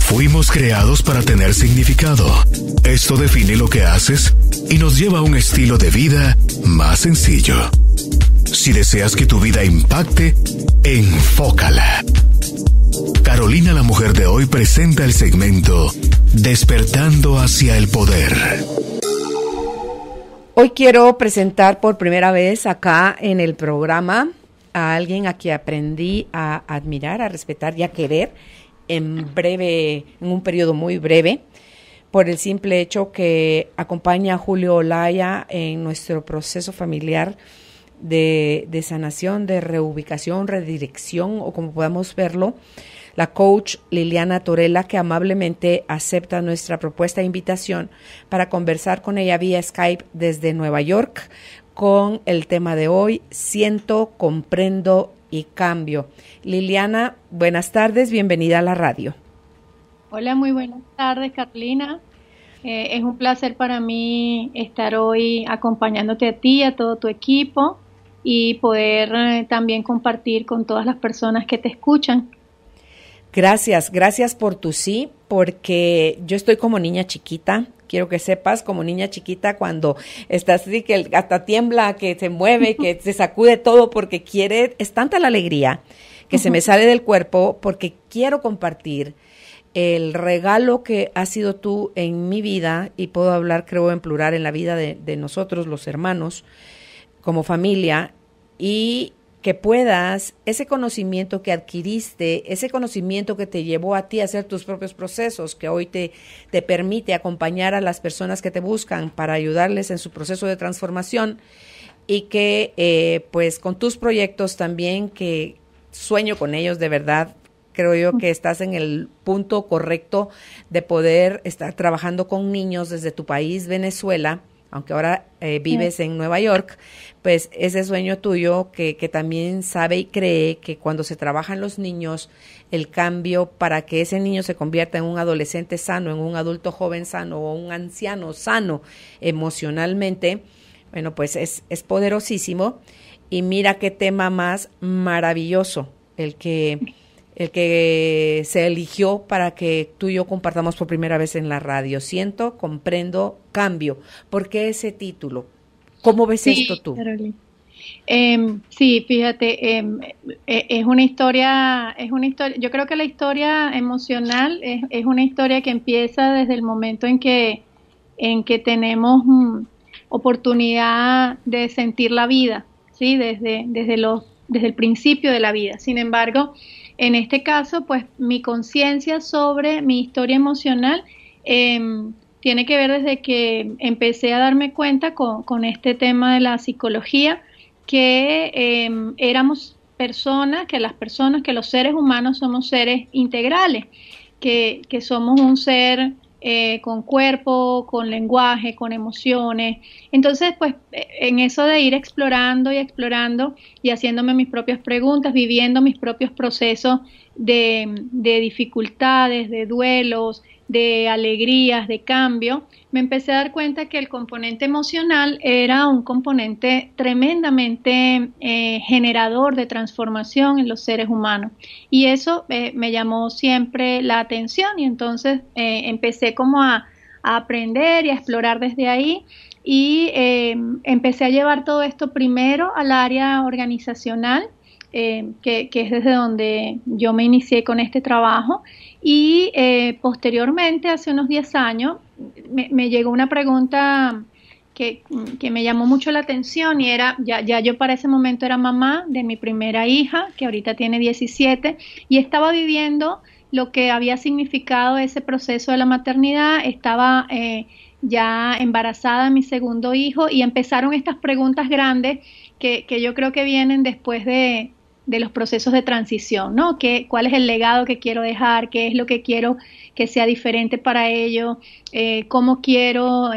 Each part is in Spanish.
Fuimos creados para tener significado. Esto define lo que haces y nos lleva a un estilo de vida más sencillo. Si deseas que tu vida impacte, enfócala. Carolina, la mujer de hoy, presenta el segmento Despertando hacia el Poder. Hoy quiero presentar por primera vez acá en el programa a alguien a quien aprendí a admirar, a respetar y a querer en un periodo muy breve, por el simple hecho que acompaña a Julio Olaya en nuestro proceso familiar de sanación, de reubicación, redirección, o como podamos verlo, la coach Liliana Torella, que amablemente acepta nuestra propuesta e invitación para conversar con ella vía Skype desde Nueva York con el tema de hoy: siento, comprendo y cambio. Liliana, buenas tardes, bienvenida a la radio. Hola, muy buenas tardes, Carolina. Es un placer para mí estar hoy acompañándote a ti, a todo tu equipo, y poder también compartir con todas las personas que te escuchan. Gracias por tu sí, porque yo estoy como niña chiquita. Quiero que sepas, como niña chiquita, cuando estás así, que hasta tiembla, que se mueve, que se sacude todo, porque es tanta la alegría que se me sale del cuerpo, porque quiero compartir el regalo que has sido tú en mi vida, y puedo hablar, creo, en plural, en la vida de nosotros, los hermanos, como familia, y que puedas, ese conocimiento que adquiriste, ese conocimiento que te llevó a ti a hacer tus propios procesos, que hoy te permite acompañar a las personas que te buscan para ayudarles en su proceso de transformación, y que pues con tus proyectos también, que sueño con ellos de verdad. Creo yo que estás en el punto correcto de poder estar trabajando con niños desde tu país, Venezuela, aunque ahora vives en Nueva York. Pues ese sueño tuyo que también sabe y cree que cuando se trabajan los niños, el cambio para que ese niño se convierta en un adolescente sano, en un adulto joven sano o un anciano sano emocionalmente, bueno, pues es poderosísimo. Y mira qué tema más maravilloso el que se eligió para que tú y yo compartamos por primera vez en la radio. Siento, comprendo, cambio. ¿Por qué ese título? ¿Cómo ves esto tú? Sí, fíjate, es una historia, yo creo que la historia emocional es una historia que empieza desde el momento en que tenemos oportunidad de sentir la vida, ¿sí? Desde el principio de la vida. Sin embargo, en este caso, pues mi conciencia sobre mi historia emocional tiene que ver desde que empecé a darme cuenta con este tema de la psicología, que éramos personas, que los seres humanos somos seres integrales, que somos un ser con cuerpo, con lenguaje, con emociones. Entonces, pues en eso de ir explorando y haciéndome mis propias preguntas, viviendo mis propios procesos de dificultades, de duelos, de alegrías, de cambio, me empecé a dar cuenta que el componente emocional era un componente tremendamente generador de transformación en los seres humanos, y eso me llamó siempre la atención, y entonces empecé como a aprender y a explorar desde ahí, y empecé a llevar todo esto primero al área organizacional, que es desde donde yo me inicié con este trabajo, y posteriormente, hace unos 10 años, me llegó una pregunta que me llamó mucho la atención, y era, ya yo para ese momento era mamá de mi primera hija, que ahorita tiene 17, y estaba viviendo lo que había significado ese proceso de la maternidad. Estaba ya embarazada de mi segundo hijo, y empezaron estas preguntas grandes que yo creo que vienen después de los procesos de transición, ¿no? ¿Cuál es el legado que quiero dejar? ¿Qué es lo que quiero que sea diferente para ellos? ¿Cómo quiero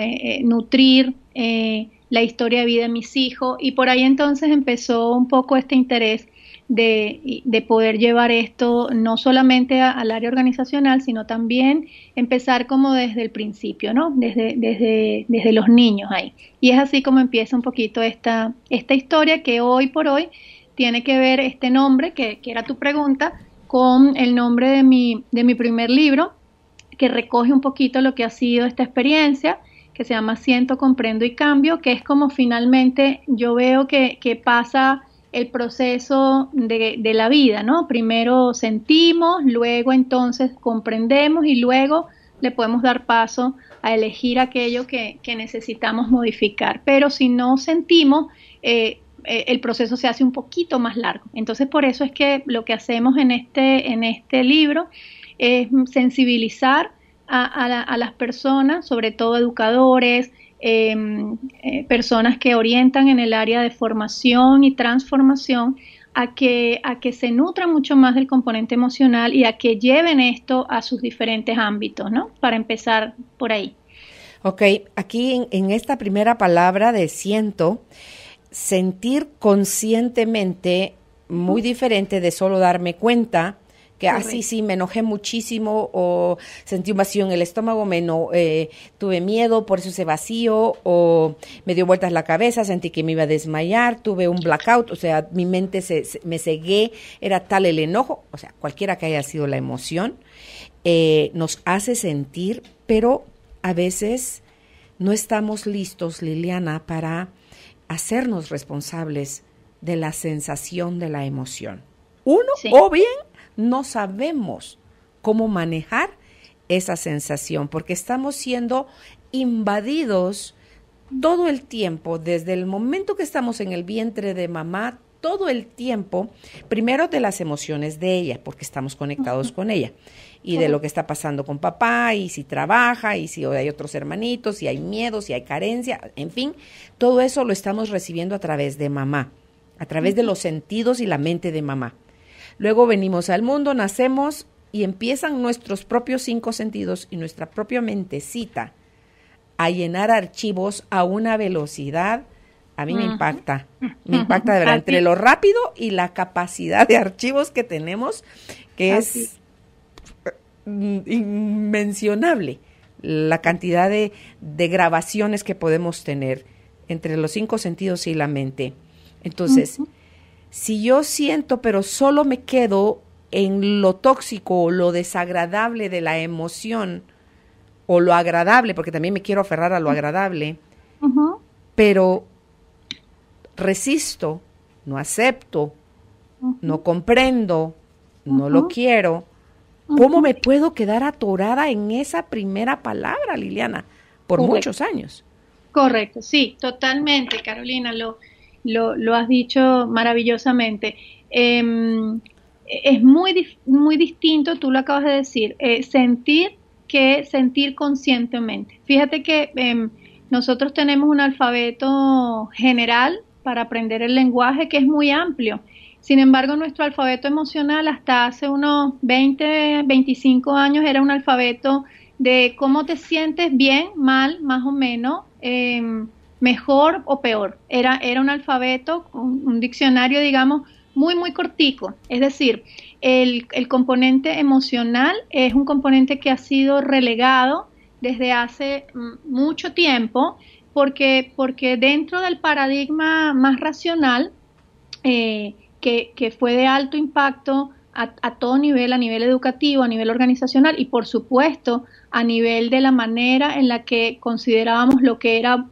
nutrir la historia de vida de mis hijos? Y por ahí entonces empezó un poco este interés de poder llevar esto no solamente al área organizacional, sino también empezar como desde el principio, ¿no? Desde los niños ahí. Y es así como empieza un poquito esta historia, que hoy por hoy tiene que ver este nombre, que era tu pregunta, con el nombre de mi primer libro, que recoge un poquito lo que ha sido esta experiencia, que se llama Siento, Comprendo y Cambio, que es como finalmente yo veo que pasa el proceso de la vida, ¿no? Primero sentimos, luego entonces comprendemos y luego le podemos dar paso a elegir aquello que necesitamos modificar. Pero si no sentimos, el proceso se hace un poquito más largo. Entonces, por eso es que lo que hacemos en este libro es sensibilizar a las personas, sobre todo educadores, personas que orientan en el área de formación y transformación, a que se nutran mucho más del componente emocional y a que lleven esto a sus diferentes ámbitos, ¿no? Para empezar por ahí. Ok, aquí en esta primera palabra de siento, sentir conscientemente, muy diferente de solo darme cuenta que así sí me enojé muchísimo o sentí un vacío en el estómago, tuve miedo, por eso ese vacío, o me dio vueltas la cabeza, sentí que me iba a desmayar, tuve un blackout, o sea, mi mente me cegué, era tal el enojo, o sea, cualquiera que haya sido la emoción, nos hace sentir, pero a veces no estamos listos, Liliana, para hacernos responsables de la sensación de la emoción. O bien no sabemos cómo manejar esa sensación, porque estamos siendo invadidos todo el tiempo, desde el momento que estamos en el vientre de mamá, todo el tiempo, primero de las emociones de ella, porque estamos conectados con ella, y de lo que está pasando con papá, y si trabaja, y si hay otros hermanitos, si hay miedo, si hay carencia, en fin, todo eso lo estamos recibiendo a través de mamá, a través de los sentidos y la mente de mamá. Luego venimos al mundo, nacemos y empiezan nuestros propios 5 sentidos y nuestra propia mentecita a llenar archivos a una velocidad, a mí me impacta de verdad, entre lo rápido y la capacidad de archivos que tenemos, que es inmencionable la cantidad de grabaciones que podemos tener entre los 5 sentidos y la mente. Entonces, si yo siento, pero solo me quedo en lo tóxico o lo desagradable de la emoción, o lo agradable, porque también me quiero aferrar a lo agradable, pero resisto, no acepto, no comprendo, no lo quiero, ¿cómo me puedo quedar atorada en esa primera palabra, Liliana, por muchos años? Correcto, sí, totalmente, Carolina, lo has dicho maravillosamente. Es muy distinto, tú lo acabas de decir, sentir que sentir conscientemente. Fíjate que nosotros tenemos un alfabeto general para aprender el lenguaje que es muy amplio. Sin embargo, nuestro alfabeto emocional hasta hace unos 20, 25 años era un alfabeto de cómo te sientes, bien, mal, más o menos, mejor o peor. Era un alfabeto, un diccionario, digamos, muy cortico. Es decir, el componente emocional es un componente que ha sido relegado desde hace mucho tiempo porque dentro del paradigma más racional, que fue de alto impacto a todo nivel, a nivel educativo, a nivel organizacional y por supuesto a nivel de la manera en la que considerábamos lo que era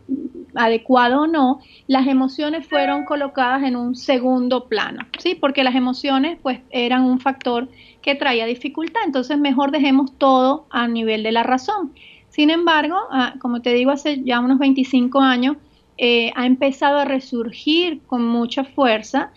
adecuado o no, las emociones fueron colocadas en un segundo plano, ¿sí? Porque las emociones pues eran un factor que traía dificultad, entonces mejor dejemos todo a nivel de la razón. Sin embargo, como te digo, hace ya unos 25 años ha empezado a resurgir con mucha fuerza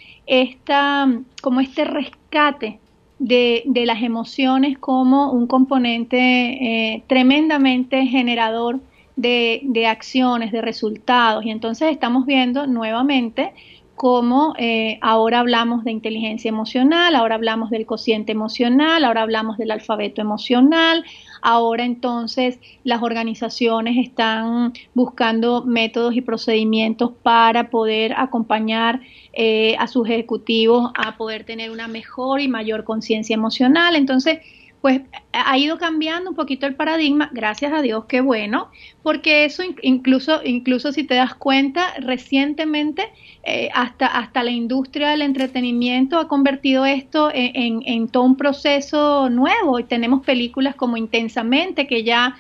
como este rescate de las emociones como un componente tremendamente generador de acciones, de resultados. Y entonces estamos viendo nuevamente cómo ahora hablamos de inteligencia emocional, ahora hablamos del cociente emocional, ahora hablamos del alfabeto emocional, ahora entonces las organizaciones están buscando métodos y procedimientos para poder acompañar a sus ejecutivos a poder tener una mejor y mayor conciencia emocional. Entonces, pues ha ido cambiando un poquito el paradigma, gracias a Dios, qué bueno, porque eso incluso si te das cuenta, recientemente hasta la industria del entretenimiento ha convertido esto en todo un proceso nuevo, y tenemos películas como Intensamente que ya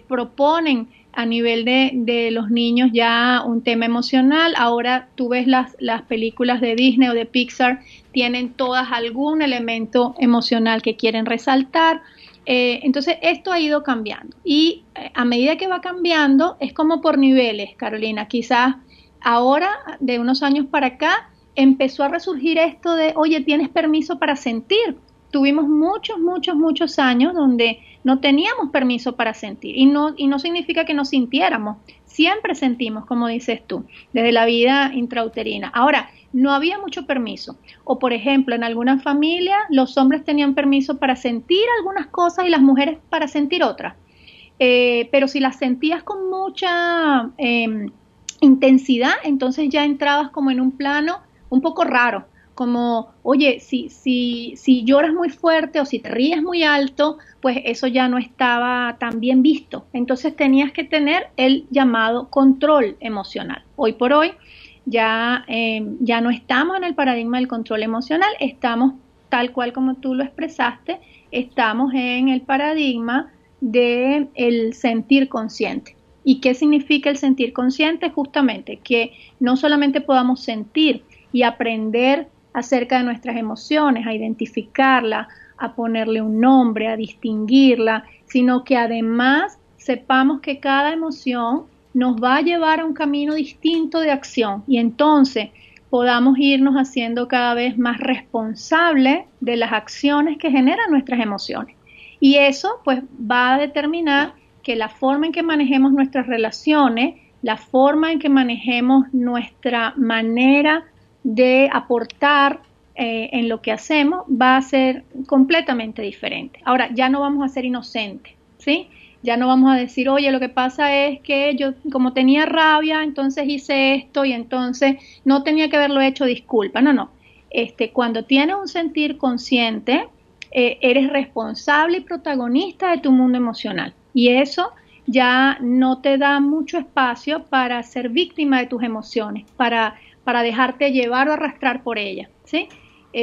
proponen a nivel de los niños ya un tema emocional. Ahora tú ves las películas de Disney o de Pixar, tienen todas algún elemento emocional que quieren resaltar. Entonces esto ha ido cambiando, y a medida que va cambiando es como por niveles, Carolina. Quizás ahora, de unos años para acá, empezó a resurgir esto de, oye, tienes permiso para sentir. Tuvimos muchos años donde no teníamos permiso para sentir, y no significa que no sintiéramos, siempre sentimos, como dices tú, desde la vida intrauterina. Ahora, no había mucho permiso, o por ejemplo, en algunas familias los hombres tenían permiso para sentir algunas cosas y las mujeres para sentir otras, pero si las sentías con mucha intensidad, entonces ya entrabas como en un plano un poco raro, como, oye, si lloras muy fuerte o si te ríes muy alto, pues eso ya no estaba tan bien visto. Entonces tenías que tener el llamado control emocional. Hoy por hoy ya no estamos en el paradigma del control emocional, estamos tal cual como tú lo expresaste, estamos en el paradigma del sentir consciente. ¿Y qué significa el sentir consciente? Justamente que no solamente podamos sentir y aprender acerca de nuestras emociones, a identificarla, a ponerle un nombre, a distinguirla, sino que además sepamos que cada emoción nos va a llevar a un camino distinto de acción, y entonces podamos irnos haciendo cada vez más responsables de las acciones que generan nuestras emociones. Y eso pues va a determinar que la forma en que manejemos nuestras relaciones, la forma en que manejemos nuestra manera de aportar en lo que hacemos va a ser completamente diferente. Ahora, ya no vamos a ser inocentes, ¿sí? Ya no vamos a decir, oye, lo que pasa es que yo como tenía rabia, entonces hice esto y entonces no tenía que haberlo hecho, disculpa. No. Cuando tienes un sentir consciente, eres responsable y protagonista de tu mundo emocional, y eso ya no te da mucho espacio para ser víctima de tus emociones, para dejarte llevar o arrastrar por ellas, ¿sí?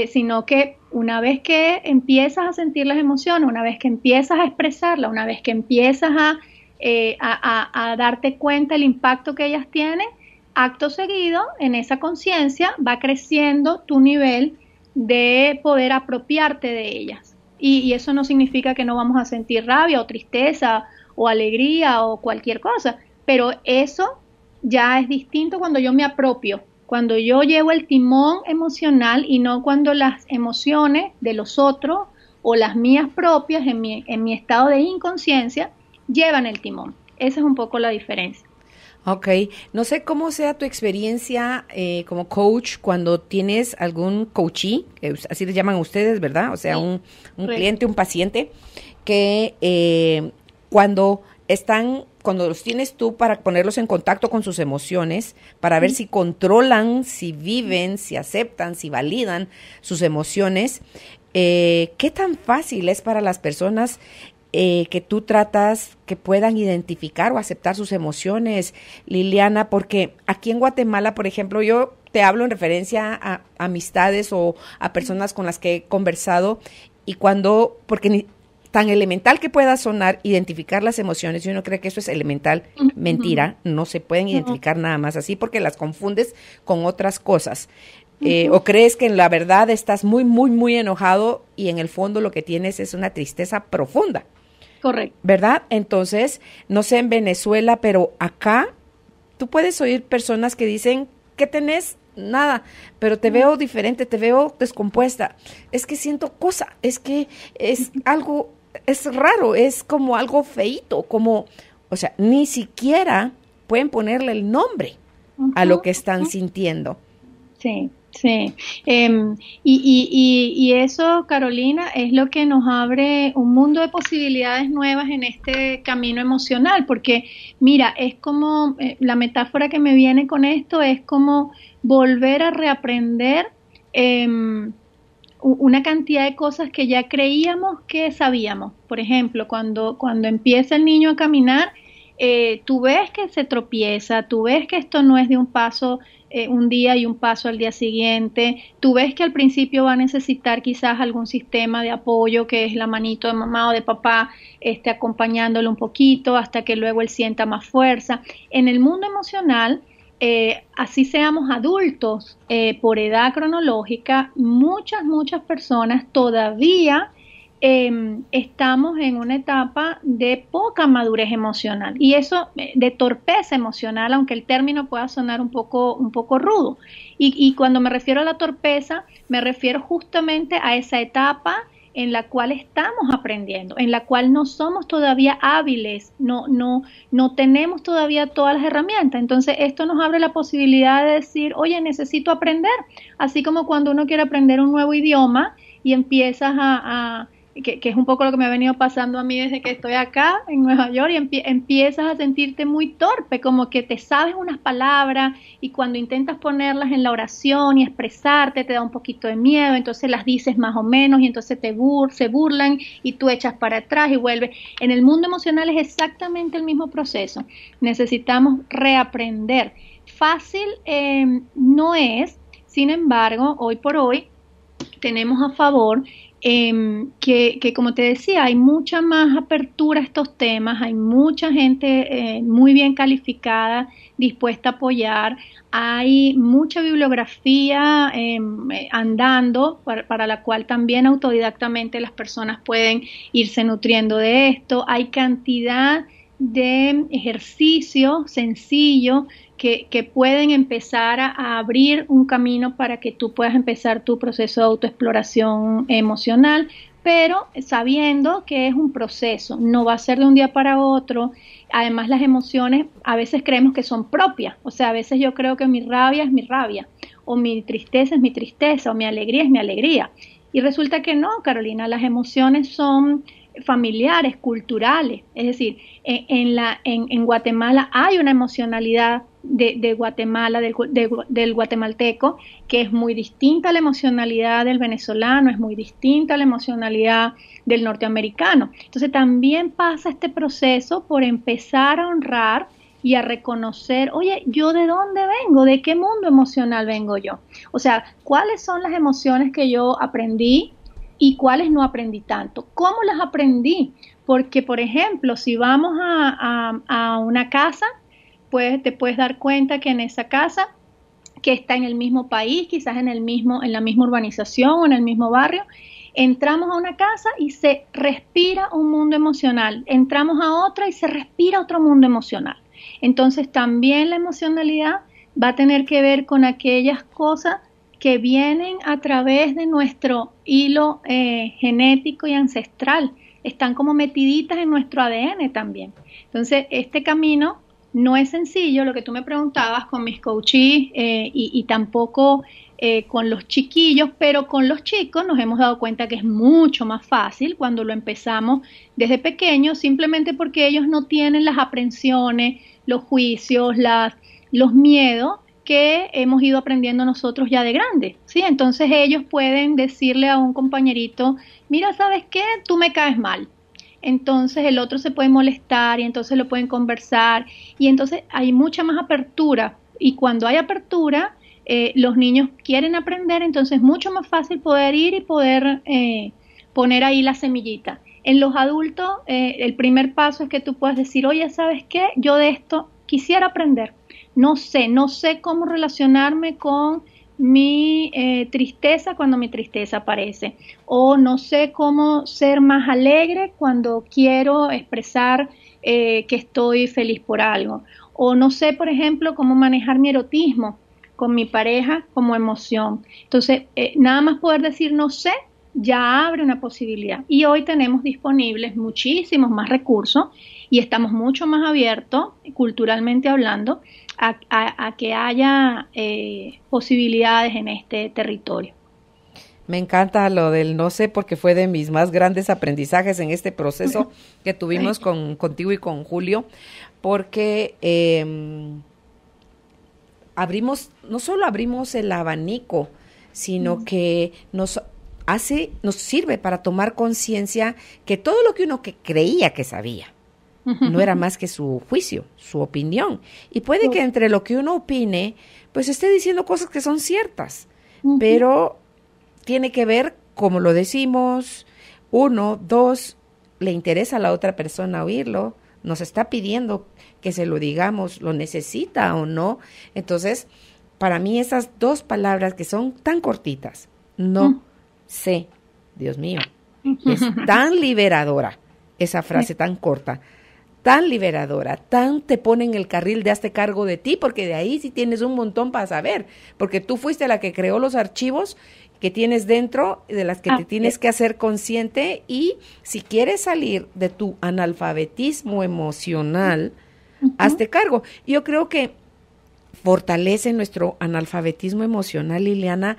Sino que una vez que empiezas a sentir las emociones, una vez que empiezas a expresarlas, una vez que empiezas a darte cuenta del impacto que ellas tienen, acto seguido, en esa conciencia va creciendo tu nivel de poder apropiarte de ellas. Y eso no significa que no vamos a sentir rabia o tristeza o alegría o cualquier cosa, pero eso ya es distinto cuando yo me apropio, cuando yo llevo el timón emocional, y no cuando las emociones de los otros o las mías propias en mi estado de inconsciencia llevan el timón. Esa es un poco la diferencia. Ok, no sé cómo sea tu experiencia como coach cuando tienes algún coachee, así le llaman ustedes, ¿verdad? O sea, sí, un cliente, un paciente, que cuando los tienes tú para ponerlos en contacto con sus emociones, para ver si controlan, si viven, si aceptan, si validan sus emociones, ¿qué tan fácil es para las personas que tú tratas que puedan identificar o aceptar sus emociones, Liliana? Porque aquí en Guatemala, por ejemplo, yo te hablo en referencia a amistades o a personas con las que he conversado, y porque tan elemental que pueda sonar identificar las emociones, y uno cree que eso es elemental, mentira, no se pueden identificar nada más así porque las confundes con otras cosas. O crees que en la verdad estás muy, muy, muy enojado y en el fondo lo que tienes es una tristeza profunda. Correcto. ¿Verdad? Entonces, no sé en Venezuela, pero acá tú puedes oír personas que dicen que tenés nada, pero te veo diferente, te veo descompuesta. Es que siento cosa, es que es algo, es raro, es como algo feíto, como, o sea, ni siquiera pueden ponerle el nombre a lo que están sintiendo. Sí. Sí, y eso, Carolina, es lo que nos abre un mundo de posibilidades nuevas en este camino emocional, porque mira, es como, la metáfora que me viene con esto es como volver a reaprender una cantidad de cosas que ya creíamos que sabíamos. Por ejemplo, cuando empieza el niño a caminar, tú ves que se tropieza, tú ves que esto no es de un paso un día y un paso al día siguiente, tú ves que al principio va a necesitar quizás algún sistema de apoyo, que es la manito de mamá o de papá, acompañándolo un poquito hasta que luego él sienta más fuerza. En el mundo emocional, así seamos adultos por edad cronológica, muchas personas todavía estamos en una etapa de poca madurez emocional y eso de torpeza emocional, aunque el término pueda sonar un poco rudo. Y cuando me refiero a la torpeza, me refiero justamente a esa etapa en la cual estamos aprendiendo, en la cual no somos todavía hábiles, no tenemos todavía todas las herramientas. Entonces esto nos abre la posibilidad de decir, oye, necesito aprender, así como cuando uno quiere aprender un nuevo idioma y empiezas que es un poco lo que me ha venido pasando a mí desde que estoy acá en Nueva York, y empiezas a sentirte muy torpe, como que te sabes unas palabras y cuando intentas ponerlas en la oración y expresarte te da un poquito de miedo, entonces las dices más o menos y entonces se burlan y tú echas para atrás y vuelves. En el mundo emocional es exactamente el mismo proceso, necesitamos reaprender. Fácil no es, sin embargo, hoy por hoy tenemos a favor que como te decía, hay mucha más apertura a estos temas, hay mucha gente muy bien calificada, dispuesta a apoyar, hay mucha bibliografía andando para la cual también autodidactamente las personas pueden irse nutriendo de esto, hay cantidad de ejercicios sencillos que pueden empezar a abrir un camino para que tú puedas empezar tu proceso de autoexploración emocional, pero sabiendo que es un proceso, no va a ser de un día para otro. Además, las emociones a veces creemos que son propias, o sea, a veces yo creo que mi rabia es mi rabia, o mi tristeza es mi tristeza, o mi alegría es mi alegría. Y resulta que no, Carolina, las emociones son familiares, culturales, es decir, en Guatemala hay una emocionalidad de Guatemala, del guatemalteco, que es muy distinta a la emocionalidad del venezolano, es muy distinta a la emocionalidad del norteamericano. Entonces también pasa este proceso por empezar a honrar y a reconocer, oye, ¿yo de dónde vengo? ¿De qué mundo emocional vengo yo? O sea, ¿cuáles son las emociones que yo aprendí y cuáles no aprendí tanto? ¿Cómo las aprendí? Porque, por ejemplo, si vamos a una casa, pues te puedes dar cuenta que en esa casa, que está en el mismo país, quizás en la misma urbanización o en el mismo barrio, entramos a una casa y se respira un mundo emocional, entramos a otra y se respira otro mundo emocional. Entonces también la emocionalidad va a tener que ver con aquellas cosas que vienen a través de nuestro hilo genético y ancestral, están como metiditas en nuestro ADN también. Entonces este camino no es sencillo, lo que tú me preguntabas con mis coaches y tampoco con los chiquillos, pero con los chicos nos hemos dado cuenta que es mucho más fácil cuando lo empezamos desde pequeños, simplemente porque ellos no tienen las aprensiones, los juicios, los miedos que hemos ido aprendiendo nosotros ya de grandes, ¿sí? Entonces ellos pueden decirle a un compañerito, mira, ¿sabes qué? Tú me caes mal. Entonces el otro se puede molestar y entonces lo pueden conversar y entonces hay mucha más apertura y cuando hay apertura los niños quieren aprender, entonces es mucho más fácil poder ir y poder poner ahí la semillita. En los adultos el primer paso es que tú puedas decir, oye, ¿sabes qué? Yo de esto quisiera aprender, no sé cómo relacionarme con mi tristeza cuando mi tristeza aparece, o no sé cómo ser más alegre cuando quiero expresar que estoy feliz por algo, o no sé, por ejemplo, cómo manejar mi erotismo con mi pareja como emoción. Entonces, nada más poder decir no sé, ya abre una posibilidad. Y hoy tenemos disponibles muchísimos más recursos y estamos mucho más abiertos, culturalmente hablando, a que haya posibilidades en este territorio. Me encanta lo del no sé, porque fue de mis más grandes aprendizajes en este proceso que tuvimos contigo y con Julio, porque no solo abrimos el abanico, sino que nos sirve para tomar conciencia que todo lo que uno que creía que sabía no era más que su juicio, su opinión. Y puede que entre lo que uno opine, pues esté diciendo cosas que son ciertas, pero tiene que ver cómo lo decimos. 1, 2, le interesa a la otra persona oírlo, nos está pidiendo que se lo digamos, lo necesita o no. Entonces, para mí esas 2 palabras que son tan cortitas, no sé, Dios mío, es tan liberadora esa frase tan corta, tan liberadora, tan te pone en el carril de hazte cargo de ti, porque de ahí sí tienes un montón para saber, porque tú fuiste la que creó los archivos que tienes dentro, de las que te tienes que hacer consciente, y si quieres salir de tu analfabetismo emocional, hazte cargo. Yo creo que fortalece nuestro analfabetismo emocional, Liliana,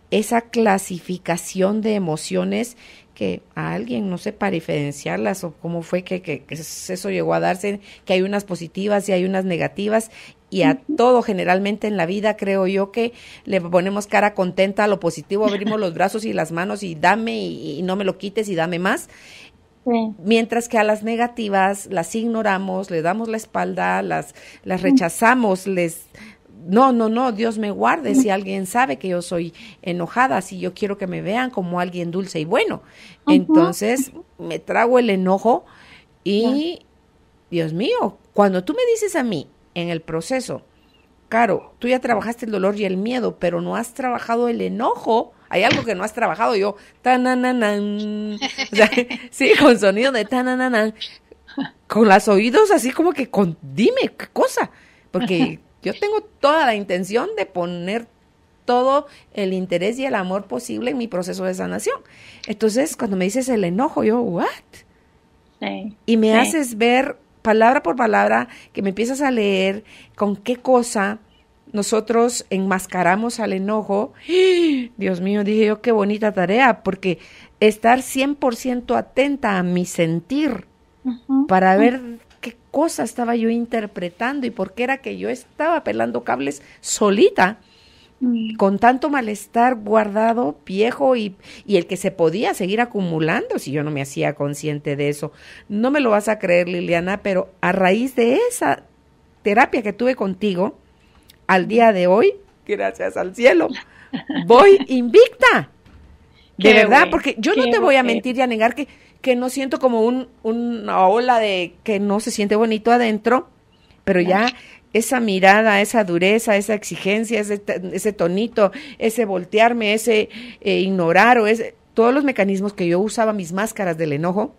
esa clasificación de emociones que a alguien, no sé, para diferenciarlas o cómo fue que eso llegó a darse, que hay unas positivas y hay unas negativas, y a todo generalmente en la vida creo yo que le ponemos cara contenta a lo positivo, abrimos los brazos y las manos y dame y no me lo quites y dame más. Sí. Mientras que a las negativas las ignoramos, le damos la espalda, las rechazamos, no, Dios me guarde si alguien sabe que yo soy enojada, si yo quiero que me vean como alguien dulce y bueno. Entonces me trago el enojo y, Dios mío, cuando tú me dices a mí en el proceso, Caro, tú ya trabajaste el dolor y el miedo, pero no has trabajado el enojo, hay algo que no has trabajado, yo, tanananan, o sea, sí, con sonido de tanananan, con los oídos así como que, dime, ¿qué cosa? Porque yo tengo toda la intención de poner todo el interés y el amor posible en mi proceso de sanación. Entonces, cuando me dices el enojo, yo, ¿what? Sí, y me haces ver palabra por palabra, que me empiezas a leer con qué cosa nosotros enmascaramos al enojo. Dios mío, dije yo, qué bonita tarea, porque estar 100% atenta a mi sentir para ver qué cosa estaba yo interpretando y por qué era que yo estaba pelando cables solita, con tanto malestar guardado, viejo, y el que se podía seguir acumulando si yo no me hacía consciente de eso. No me lo vas a creer, Liliana, pero a raíz de esa terapia que tuve contigo, al día de hoy, gracias al cielo, voy invicta. De verdad, porque yo no te voy a mentir y a negar que no siento como una ola de que no se siente bonito adentro, pero ya esa mirada, esa dureza, esa exigencia, ese tonito, ese voltearme, ese ignorar, o todos los mecanismos que yo usaba, mis máscaras del enojo,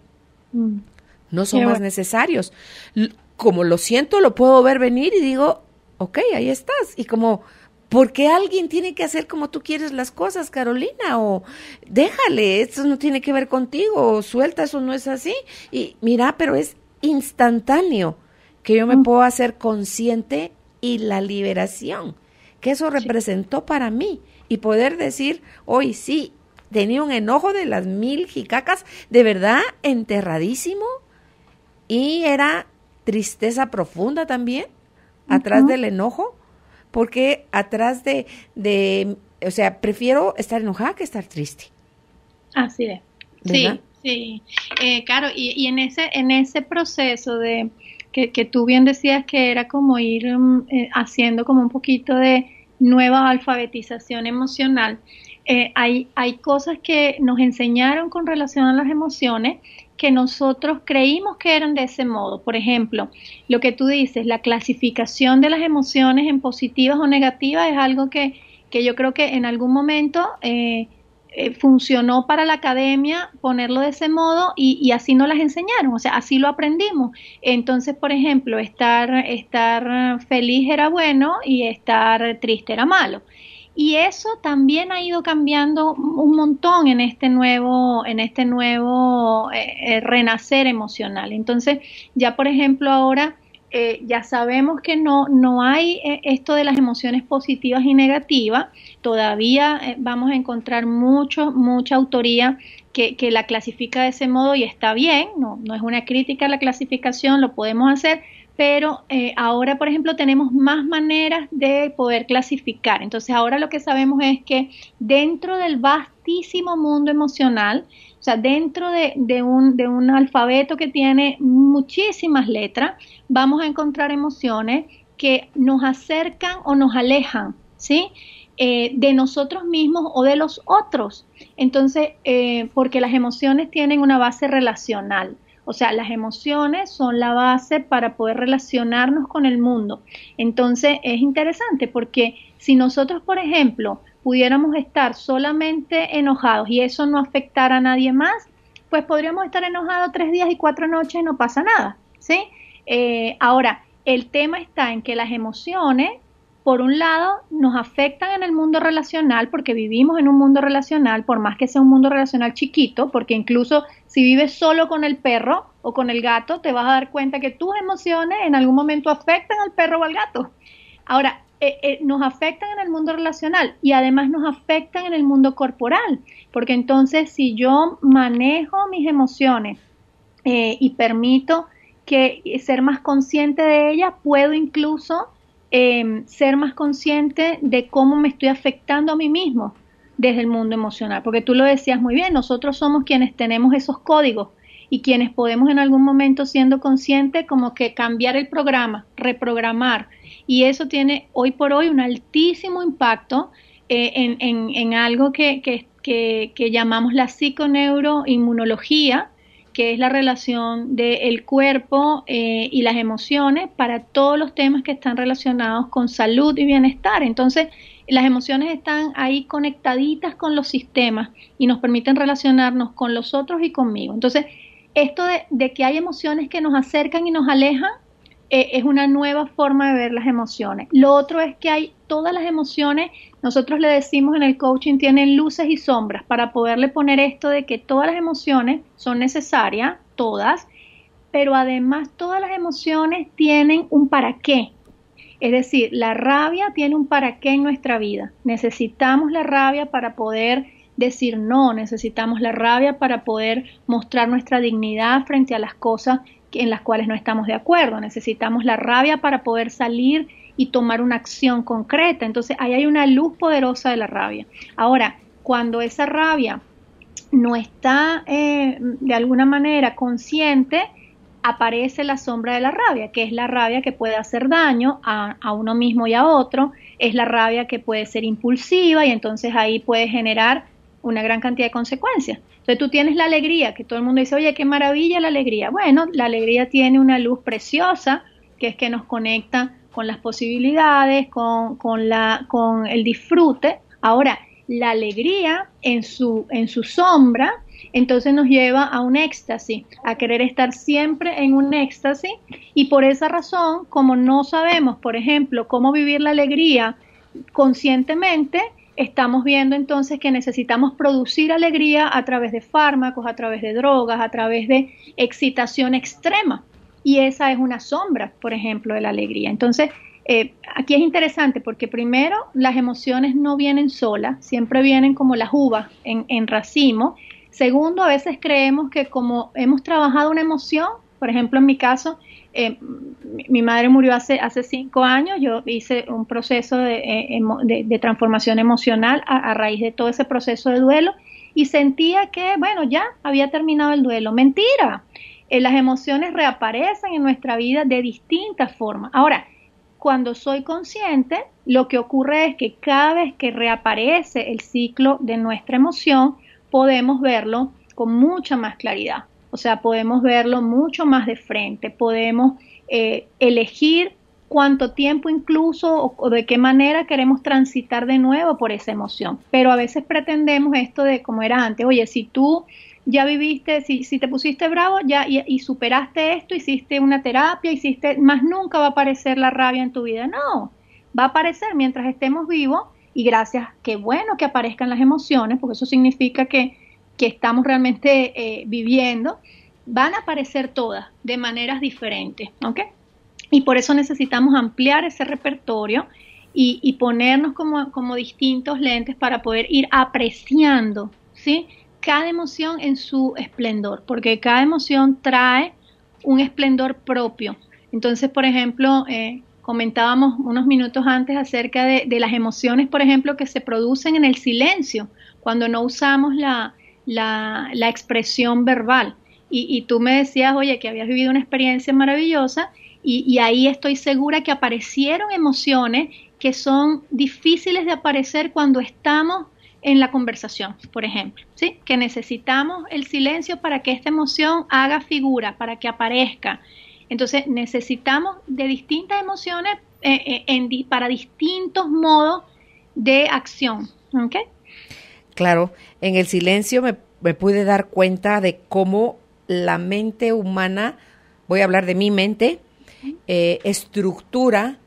no son más necesarios. Como lo siento, lo puedo ver venir y digo, ok, ahí estás. Y como, ¿por qué alguien tiene que hacer como tú quieres las cosas, Carolina? O déjale, esto no tiene que ver contigo, o suelta, eso no es así. Y mira, pero es instantáneo que yo me puedo hacer consciente, y la liberación que eso representó para mí, y poder decir, hoy sí, tenía un enojo de las 1000 jicacas, de verdad, enterradísimo, y era tristeza profunda también, atrás del enojo, porque atrás o sea, prefiero estar enojada que estar triste. Así es, ¿verdad? Sí. Claro, y en ese proceso de que tú bien decías que era como ir haciendo como un poquito de nueva alfabetización emocional, hay cosas que nos enseñaron con relación a las emociones que nosotros creímos que eran de ese modo. Por ejemplo, lo que tú dices, la clasificación de las emociones en positivas o negativas es algo que yo creo que en algún momento funcionó para la academia ponerlo de ese modo, y así nos las enseñaron, o sea, así lo aprendimos. Entonces, por ejemplo, estar feliz era bueno y estar triste era malo. Y eso también ha ido cambiando un montón en este nuevo renacer emocional. Entonces, ya por ejemplo ahora ya sabemos que no hay esto de las emociones positivas y negativas. Todavía vamos a encontrar mucha autoría que la clasifica de ese modo y está bien, no es una crítica a la clasificación, lo podemos hacer, pero ahora, por ejemplo, tenemos más maneras de poder clasificar. Entonces, ahora lo que sabemos es que dentro del vastísimo mundo emocional, o sea, dentro de un alfabeto que tiene muchísimas letras, vamos a encontrar emociones que nos acercan o nos alejan, ¿sí? De nosotros mismos o de los otros. Entonces, porque las emociones tienen una base relacional. O sea, las emociones son la base para poder relacionarnos con el mundo. Entonces, es interesante porque si nosotros, por ejemplo, pudiéramos estar solamente enojados y eso no afectara a nadie más, pues podríamos estar enojados 3 días y 4 noches y no pasa nada, ¿sí? Ahora, el tema está en que las emociones, por un lado, nos afectan en el mundo relacional porque vivimos en un mundo relacional, por más que sea un mundo relacional chiquito, porque incluso si vives solo con el perro o con el gato, te vas a dar cuenta que tus emociones en algún momento afectan al perro o al gato. Ahora, nos afectan en el mundo relacional y además nos afectan en el mundo corporal, porque entonces si yo manejo mis emociones y permito ser más consciente de ellas, puedo incluso ser más consciente de cómo me estoy afectando a mí mismo desde el mundo emocional, porque tú lo decías muy bien, nosotros somos quienes tenemos esos códigos y quienes podemos en algún momento, siendo conscientes, como que cambiar el programa, reprogramar, y eso tiene hoy por hoy un altísimo impacto en algo que llamamos la psiconeuroinmunología, que es la relación del cuerpo y las emociones para todos los temas que están relacionados con salud y bienestar. Entonces, las emociones están ahí conectaditas con los sistemas y nos permiten relacionarnos con los otros y conmigo. Entonces, esto de que hay emociones que nos acercan y nos alejan, es una nueva forma de ver las emociones. Lo otro es que hay todas las emociones, nosotros le decimos en el coaching, tienen luces y sombras, para poderle poner esto de que todas las emociones son necesarias, todas, pero además todas las emociones tienen un para qué. Es decir, la rabia tiene un para qué en nuestra vida. Necesitamos la rabia para poder decir no, necesitamos la rabia para poder mostrar nuestra dignidad frente a las cosas en las cuales no estamos de acuerdo. Necesitamos la rabia para poder salir y tomar una acción concreta. Entonces, ahí hay una luz poderosa de la rabia. Ahora, cuando esa rabia no está de alguna manera consciente, aparece la sombra de la rabia, que es la rabia que puede hacer daño a uno mismo y a otro, es la rabia que puede ser impulsiva y entonces ahí puede generar una gran cantidad de consecuencias. Entonces tú tienes la alegría, que todo el mundo dice, oye, qué maravilla la alegría. Bueno, la alegría tiene una luz preciosa, que es que nos conecta con las posibilidades, con el disfrute. Ahora, la alegría en su sombra, entonces nos lleva a un éxtasis, a querer estar siempre en un éxtasis, y por esa razón, como no sabemos, por ejemplo, cómo vivir la alegría conscientemente, estamos viendo entonces que necesitamos producir alegría a través de fármacos, a través de drogas, a través de excitación extrema. Y esa es una sombra, por ejemplo, de la alegría. Entonces, aquí es interesante porque primero, las emociones no vienen solas, siempre vienen como las uvas en racimo. Segundo, a veces creemos que como hemos trabajado una emoción, por ejemplo, en mi caso, mi madre murió hace 5 años, yo hice un proceso de transformación emocional a raíz de todo ese proceso de duelo y sentía que, bueno, ya había terminado el duelo. Mentira, las emociones reaparecen en nuestra vida de distintas formas. Ahora, cuando soy consciente, lo que ocurre es que cada vez que reaparece el ciclo de nuestra emoción, podemos verlo con mucha más claridad. O sea, podemos verlo mucho más de frente, podemos elegir cuánto tiempo incluso o de qué manera queremos transitar de nuevo por esa emoción. Pero a veces pretendemos esto de como era antes, oye, si tú ya viviste, si te pusiste bravo ya y superaste esto, hiciste una terapia, más nunca va a aparecer la rabia en tu vida. No, va a aparecer mientras estemos vivos y gracias, qué bueno que aparezcan las emociones, porque eso significa que estamos realmente viviendo, van a aparecer todas de maneras diferentes, ¿ok? Y por eso necesitamos ampliar ese repertorio y ponernos como distintos lentes para poder ir apreciando, ¿sí?, cada emoción en su esplendor, porque cada emoción trae un esplendor propio. Entonces, por ejemplo, comentábamos unos minutos antes acerca de las emociones, por ejemplo, que se producen en el silencio, cuando no usamos la expresión verbal. Y tú me decías, oye, que habías vivido una experiencia maravillosa, y ahí estoy segura que aparecieron emociones que son difíciles de aparecer cuando estamos en la conversación, por ejemplo, ¿sí? Que necesitamos el silencio para que esta emoción haga figura, para que aparezca. Entonces necesitamos de distintas emociones para distintos modos de acción, ¿ok? Claro, en el silencio me pude dar cuenta de cómo la mente humana, voy a hablar de mi mente, estructura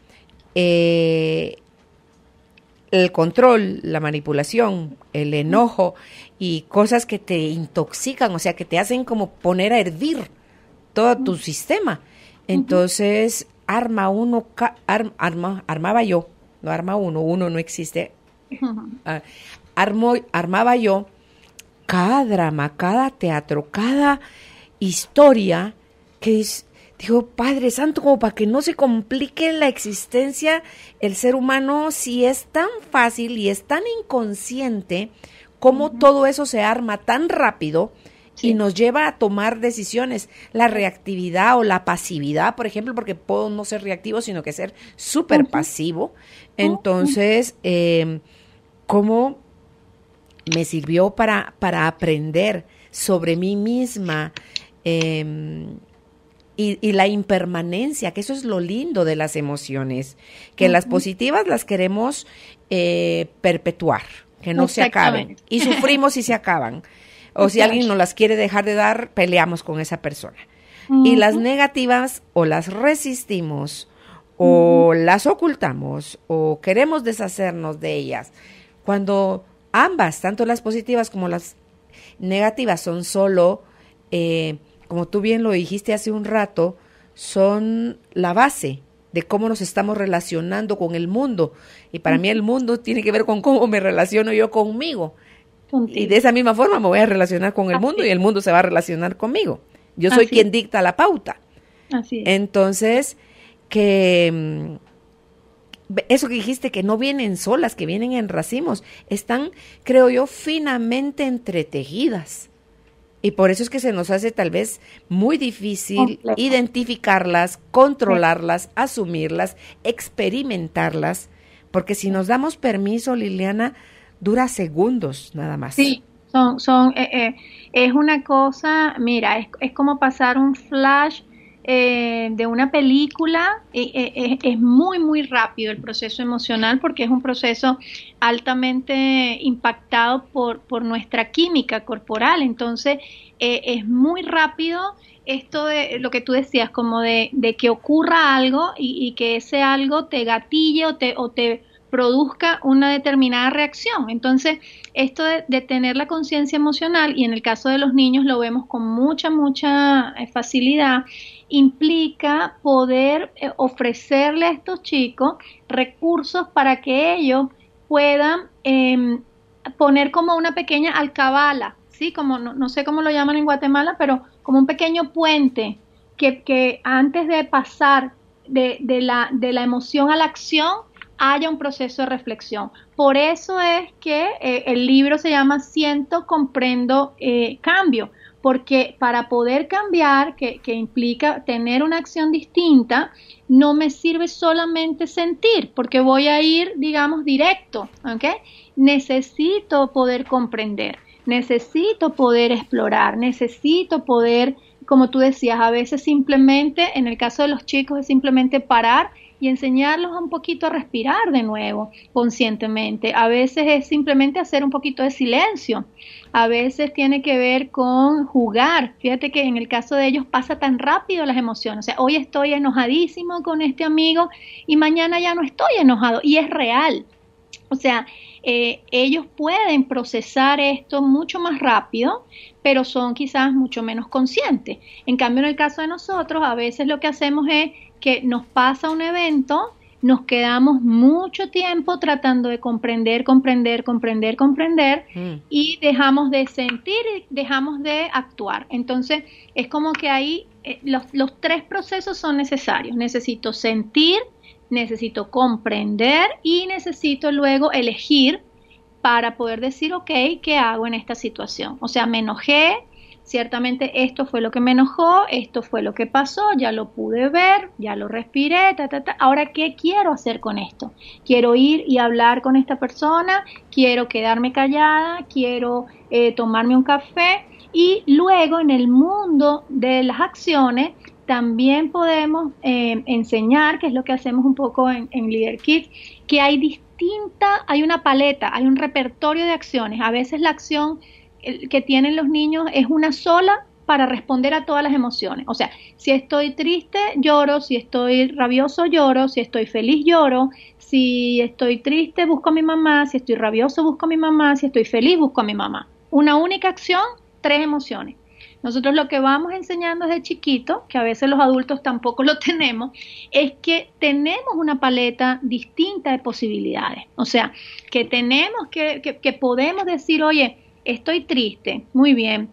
el control, la manipulación, el enojo y cosas que te intoxican, o sea, que te hacen como poner a hervir todo tu sistema. Entonces, armaba yo, no arma uno no existe. Armaba yo cada drama, cada teatro, cada historia que es, digo, Padre Santo, como para que no se complique la existencia el ser humano, si es tan fácil y es tan inconsciente, como todo eso se arma tan rápido y nos lleva a tomar decisiones. La reactividad o la pasividad, por ejemplo, porque puedo no ser reactivo, sino que ser súper pasivo. Entonces, ¿cómo me sirvió para aprender sobre mí misma? Y la impermanencia, que eso es lo lindo de las emociones, que las positivas las queremos perpetuar, que no se acaben, y sufrimos si se acaban, o si alguien nos las quiere dejar de dar, peleamos con esa persona. Y las negativas o las resistimos, o las ocultamos, o queremos deshacernos de ellas. Cuando ambas, tanto las positivas como las negativas, son solo como tú bien lo dijiste hace un rato, son la base de cómo nos estamos relacionando con el mundo. Y para mí el mundo tiene que ver con cómo me relaciono yo conmigo. Y de esa misma forma me voy a relacionar con el mundo y el mundo se va a relacionar conmigo. Yo soy quien dicta la pauta. Así es. Entonces, que eso que dijiste, que no vienen solas, que vienen en racimos, están, creo yo, finamente entretejidas. Y por eso es que se nos hace tal vez muy difícil identificarlas, controlarlas, asumirlas, experimentarlas, porque si nos damos permiso, Liliana, dura segundos nada más. Sí, es una cosa, mira, es como pasar un flash de una película. Es muy, muy rápido el proceso emocional, porque es un proceso altamente impactado por nuestra química corporal. Entonces, es muy rápido esto de lo que tú decías, como de que ocurra algo y que ese algo te gatille o te produzca una determinada reacción. Entonces, esto de tener la conciencia emocional, y en el caso de los niños lo vemos con mucha facilidad, implica poder ofrecerle a estos chicos recursos para que ellos puedan poner como una pequeña alcabala, ¿sí? Como no sé cómo lo llaman en Guatemala, pero como un pequeño puente que antes de pasar de la emoción a la acción haya un proceso de reflexión. Por eso es que el libro se llama Siento, Comprendo, Cambio, porque para poder cambiar, que implica tener una acción distinta, no me sirve solamente sentir, porque voy a ir, digamos, directo, ¿ok? Necesito poder comprender, necesito poder explorar, necesito poder, como tú decías, a veces simplemente, en el caso de los chicos, es simplemente parar y enseñarlos un poquito a respirar de nuevo, conscientemente. A veces es simplemente hacer un poquito de silencio. A veces tiene que ver con jugar. Fíjate que en el caso de ellos pasa tan rápido las emociones. O sea, hoy estoy enojadísimo con este amigo y mañana ya no estoy enojado. Y es real. O sea, ellos pueden procesar esto mucho más rápido, pero son quizás mucho menos conscientes. En cambio, en el caso de nosotros, a veces lo que hacemos es que nos pasa un evento, nos quedamos mucho tiempo tratando de comprender y dejamos de sentir y dejamos de actuar. Entonces, es como que ahí los tres procesos son necesarios. Necesito sentir, necesito comprender y necesito luego elegir para poder decir, ok, ¿qué hago en esta situación? O sea, me enojé, ciertamente esto fue lo que me enojó, esto fue lo que pasó, ya lo pude ver, ya lo respiré, ahora, ¿qué quiero hacer con esto? Quiero ir y hablar con esta persona, quiero quedarme callada, quiero tomarme un café, y luego en el mundo de las acciones también podemos enseñar, que es lo que hacemos un poco en Leader Kids, que hay una paleta, hay un repertorio de acciones. A veces la acción que tienen los niños es una sola para responder a todas las emociones. O sea, si estoy triste, lloro, si estoy rabioso, lloro, si estoy feliz, lloro, si estoy triste, busco a mi mamá, si estoy rabioso, busco a mi mamá, si estoy feliz, busco a mi mamá. Una única acción, 3 emociones. Nosotros lo que vamos enseñando desde chiquito, que a veces los adultos tampoco lo tenemos, es que tenemos una paleta distinta de posibilidades. O sea, que tenemos que podemos decir, oye, estoy triste, muy bien,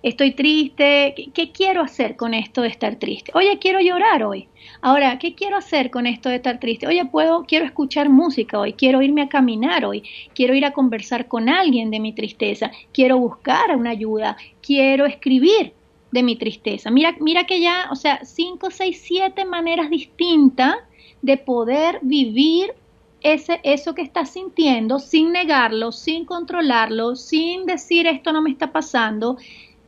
estoy triste, ¿qué quiero hacer con esto de estar triste? Oye, quiero llorar hoy. Ahora, ¿qué quiero hacer con esto de estar triste? Oye, quiero escuchar música hoy, quiero irme a caminar hoy, quiero ir a conversar con alguien de mi tristeza, quiero buscar una ayuda, quiero escribir de mi tristeza. Mira que ya, o sea, 5, 6, 7 maneras distintas de poder vivir eso que estás sintiendo sin negarlo, sin controlarlo, sin decir esto no me está pasando,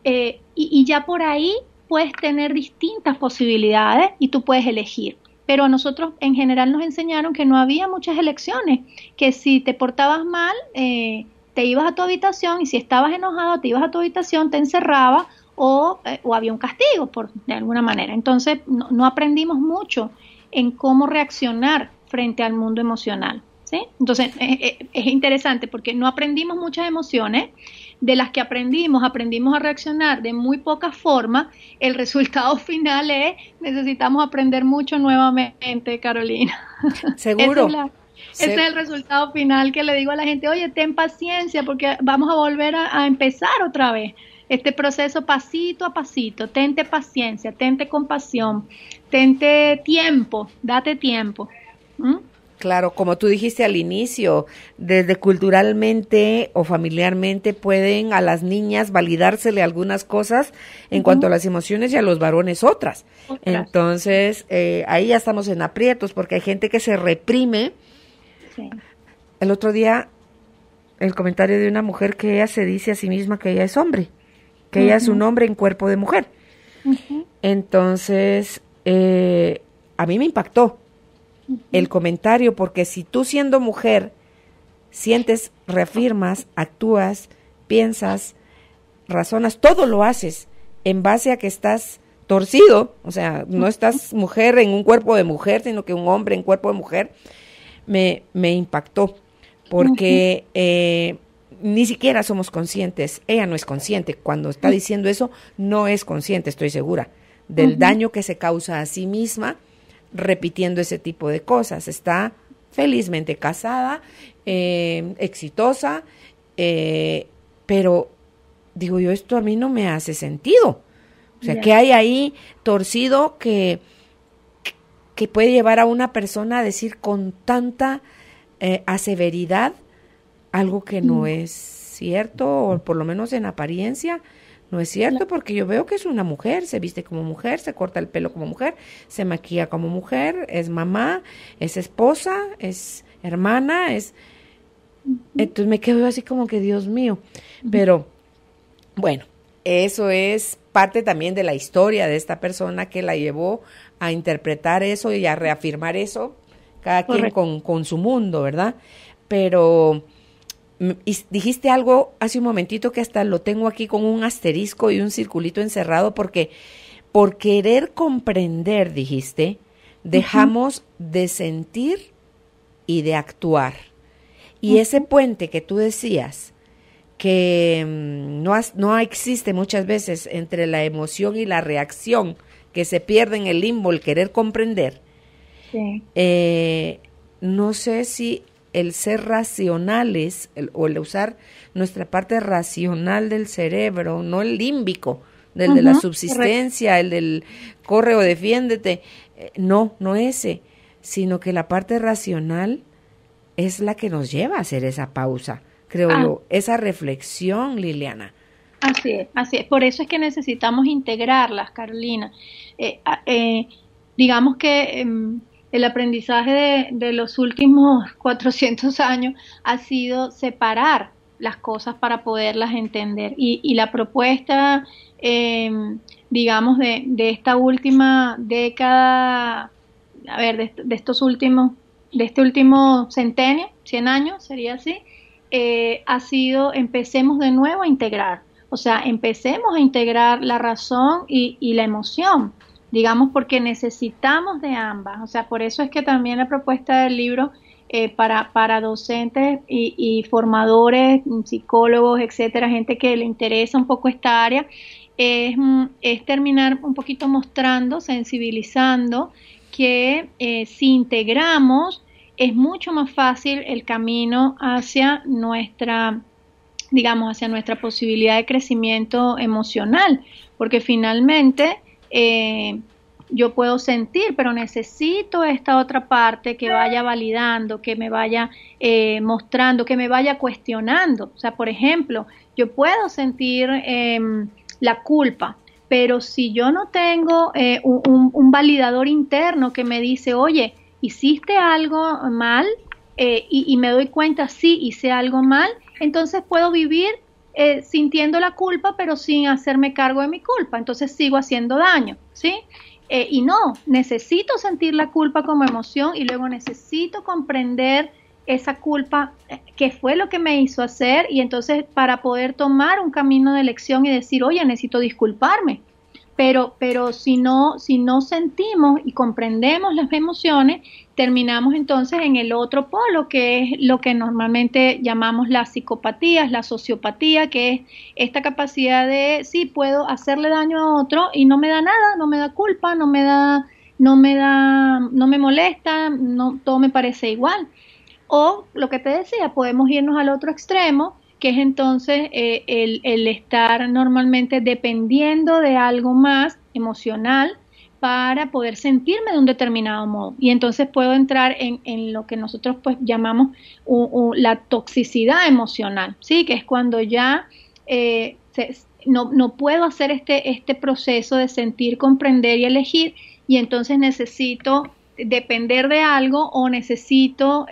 y ya por ahí puedes tener distintas posibilidades y tú puedes elegir. Pero a nosotros en general nos enseñaron que no había muchas elecciones, que si te portabas mal, te ibas a tu habitación, y si estabas enojado, te ibas a tu habitación, te encerrabas o había un castigo de alguna manera. Entonces no aprendimos mucho en cómo reaccionar frente al mundo emocional, ¿sí? Entonces es interesante porque no aprendimos muchas emociones. De las que aprendimos a reaccionar de muy pocas formas. El resultado final es, necesitamos aprender mucho nuevamente, Carolina. Seguro. Ese es el resultado final que le digo a la gente, oye, ten paciencia porque vamos a volver a empezar otra vez este proceso pasito a pasito. Tente paciencia, tente compasión, tente tiempo, date tiempo. Claro, como tú dijiste al inicio, desde culturalmente o familiarmente pueden a las niñas validársele algunas cosas en cuanto a las emociones y a los varones otras. Entonces, ahí ya estamos en aprietos porque hay gente que se reprime. Sí. El otro día, el comentario de una mujer que ella se dice a sí misma que ella es hombre, que ella es un hombre en cuerpo de mujer. Entonces, a mí me impactó el comentario, porque si tú siendo mujer sientes, reafirmas, actúas, piensas, razonas, todo lo haces en base a que estás torcido, o sea, no estás mujer en un cuerpo de mujer, sino que un hombre en cuerpo de mujer, me impactó, porque ni siquiera somos conscientes, ella no es consciente, cuando está diciendo eso, no es consciente, estoy segura, del daño que se causa a sí misma, repitiendo ese tipo de cosas. Está felizmente casada, exitosa, pero digo yo, esto a mí no me hace sentido. O sea, ¿qué hay ahí torcido que puede llevar a una persona a decir con tanta aseveridad algo que no es cierto, o por lo menos en apariencia? No es cierto, porque yo veo que es una mujer, se viste como mujer, se corta el pelo como mujer, se maquilla como mujer, es mamá, es esposa, es hermana, Entonces me quedo así como que, Dios mío. Pero, bueno, eso es parte también de la historia de esta persona que la llevó a interpretar eso y a reafirmar eso, cada quien con su mundo, ¿verdad? Pero y dijiste algo hace un momentito que hasta lo tengo aquí con un asterisco y un circulito encerrado, porque por querer comprender, dijiste, dejamos de sentir y de actuar. Y ese puente que tú decías, que no existe muchas veces entre la emoción y la reacción, que se pierde en el limbo, el querer comprender, Sí. No sé si el ser racionales o el usar nuestra parte racional del cerebro, no el límbico, del de la subsistencia, correcto. El del corre o defiéndete, no ese, sino que la parte racional es la que nos lleva a hacer esa pausa, creo yo, esa reflexión, Liliana. Así es. Por eso es que necesitamos integrarlas, Carolina. Digamos que el aprendizaje de los últimos 400 años ha sido separar las cosas para poderlas entender. Y la propuesta, digamos, de esta última década, de este último centenio, 100 años, sería así, ha sido, empecemos de nuevo a integrar. O sea, empecemos a integrar la razón y la emoción, digamos, porque necesitamos de ambas. O sea, por eso es que también la propuesta del libro para docentes y formadores, psicólogos, etcétera, gente que le interesa un poco esta área, es terminar un poquito mostrando, sensibilizando que si integramos es mucho más fácil el camino hacia nuestra posibilidad de crecimiento emocional, porque finalmente yo puedo sentir, pero necesito esta otra parte que vaya validando, que me vaya mostrando, que me vaya cuestionando. O sea, por ejemplo, yo puedo sentir la culpa, pero si yo no tengo un validador interno que me dice, oye, hiciste algo mal, y me doy cuenta, sí, hice algo mal, entonces puedo vivir sintiendo la culpa, pero sin hacerme cargo de mi culpa. Entonces sigo haciendo daño, ¿sí? Y no, necesito sentir la culpa como emoción y luego necesito comprender esa culpa, qué fue lo que me hizo hacer, y entonces para poder tomar un camino de elección y decir, oye, necesito disculparme. Pero si no sentimos y comprendemos las emociones, terminamos entonces en el otro polo, que es lo que normalmente llamamos la psicopatía, la sociopatía, que es esta capacidad de, sí, puedo hacerle daño a otro y no me da nada, no me da culpa, no me molesta, todo me parece igual. O lo que te decía, podemos irnos al otro extremo, que es entonces el estar normalmente dependiendo de algo más emocional para poder sentirme de un determinado modo. Y entonces puedo entrar en lo que nosotros pues llamamos la toxicidad emocional, ¿sí? Que es cuando ya no puedo hacer este proceso de sentir, comprender y elegir, y entonces necesito depender de algo o necesito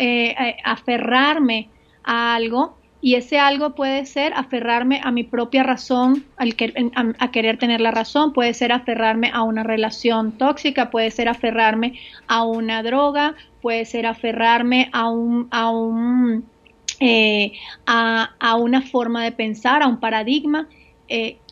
aferrarme a algo. Y ese algo puede ser aferrarme a mi propia razón, a querer tener la razón, puede ser aferrarme a una relación tóxica, puede ser aferrarme a una droga, puede ser aferrarme a una forma de pensar, a un paradigma.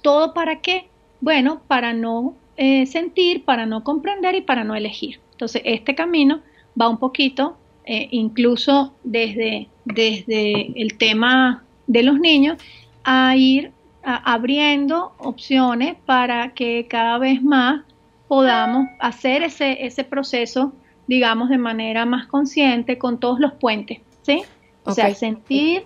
¿Todo para qué? Bueno, para no sentir, para no comprender y para no elegir. Entonces, este camino va un poquito, incluso desde el tema de los niños, a ir abriendo opciones para que cada vez más podamos hacer ese proceso, digamos, de manera más consciente, con todos los puentes, ¿sí? O sea, sentir,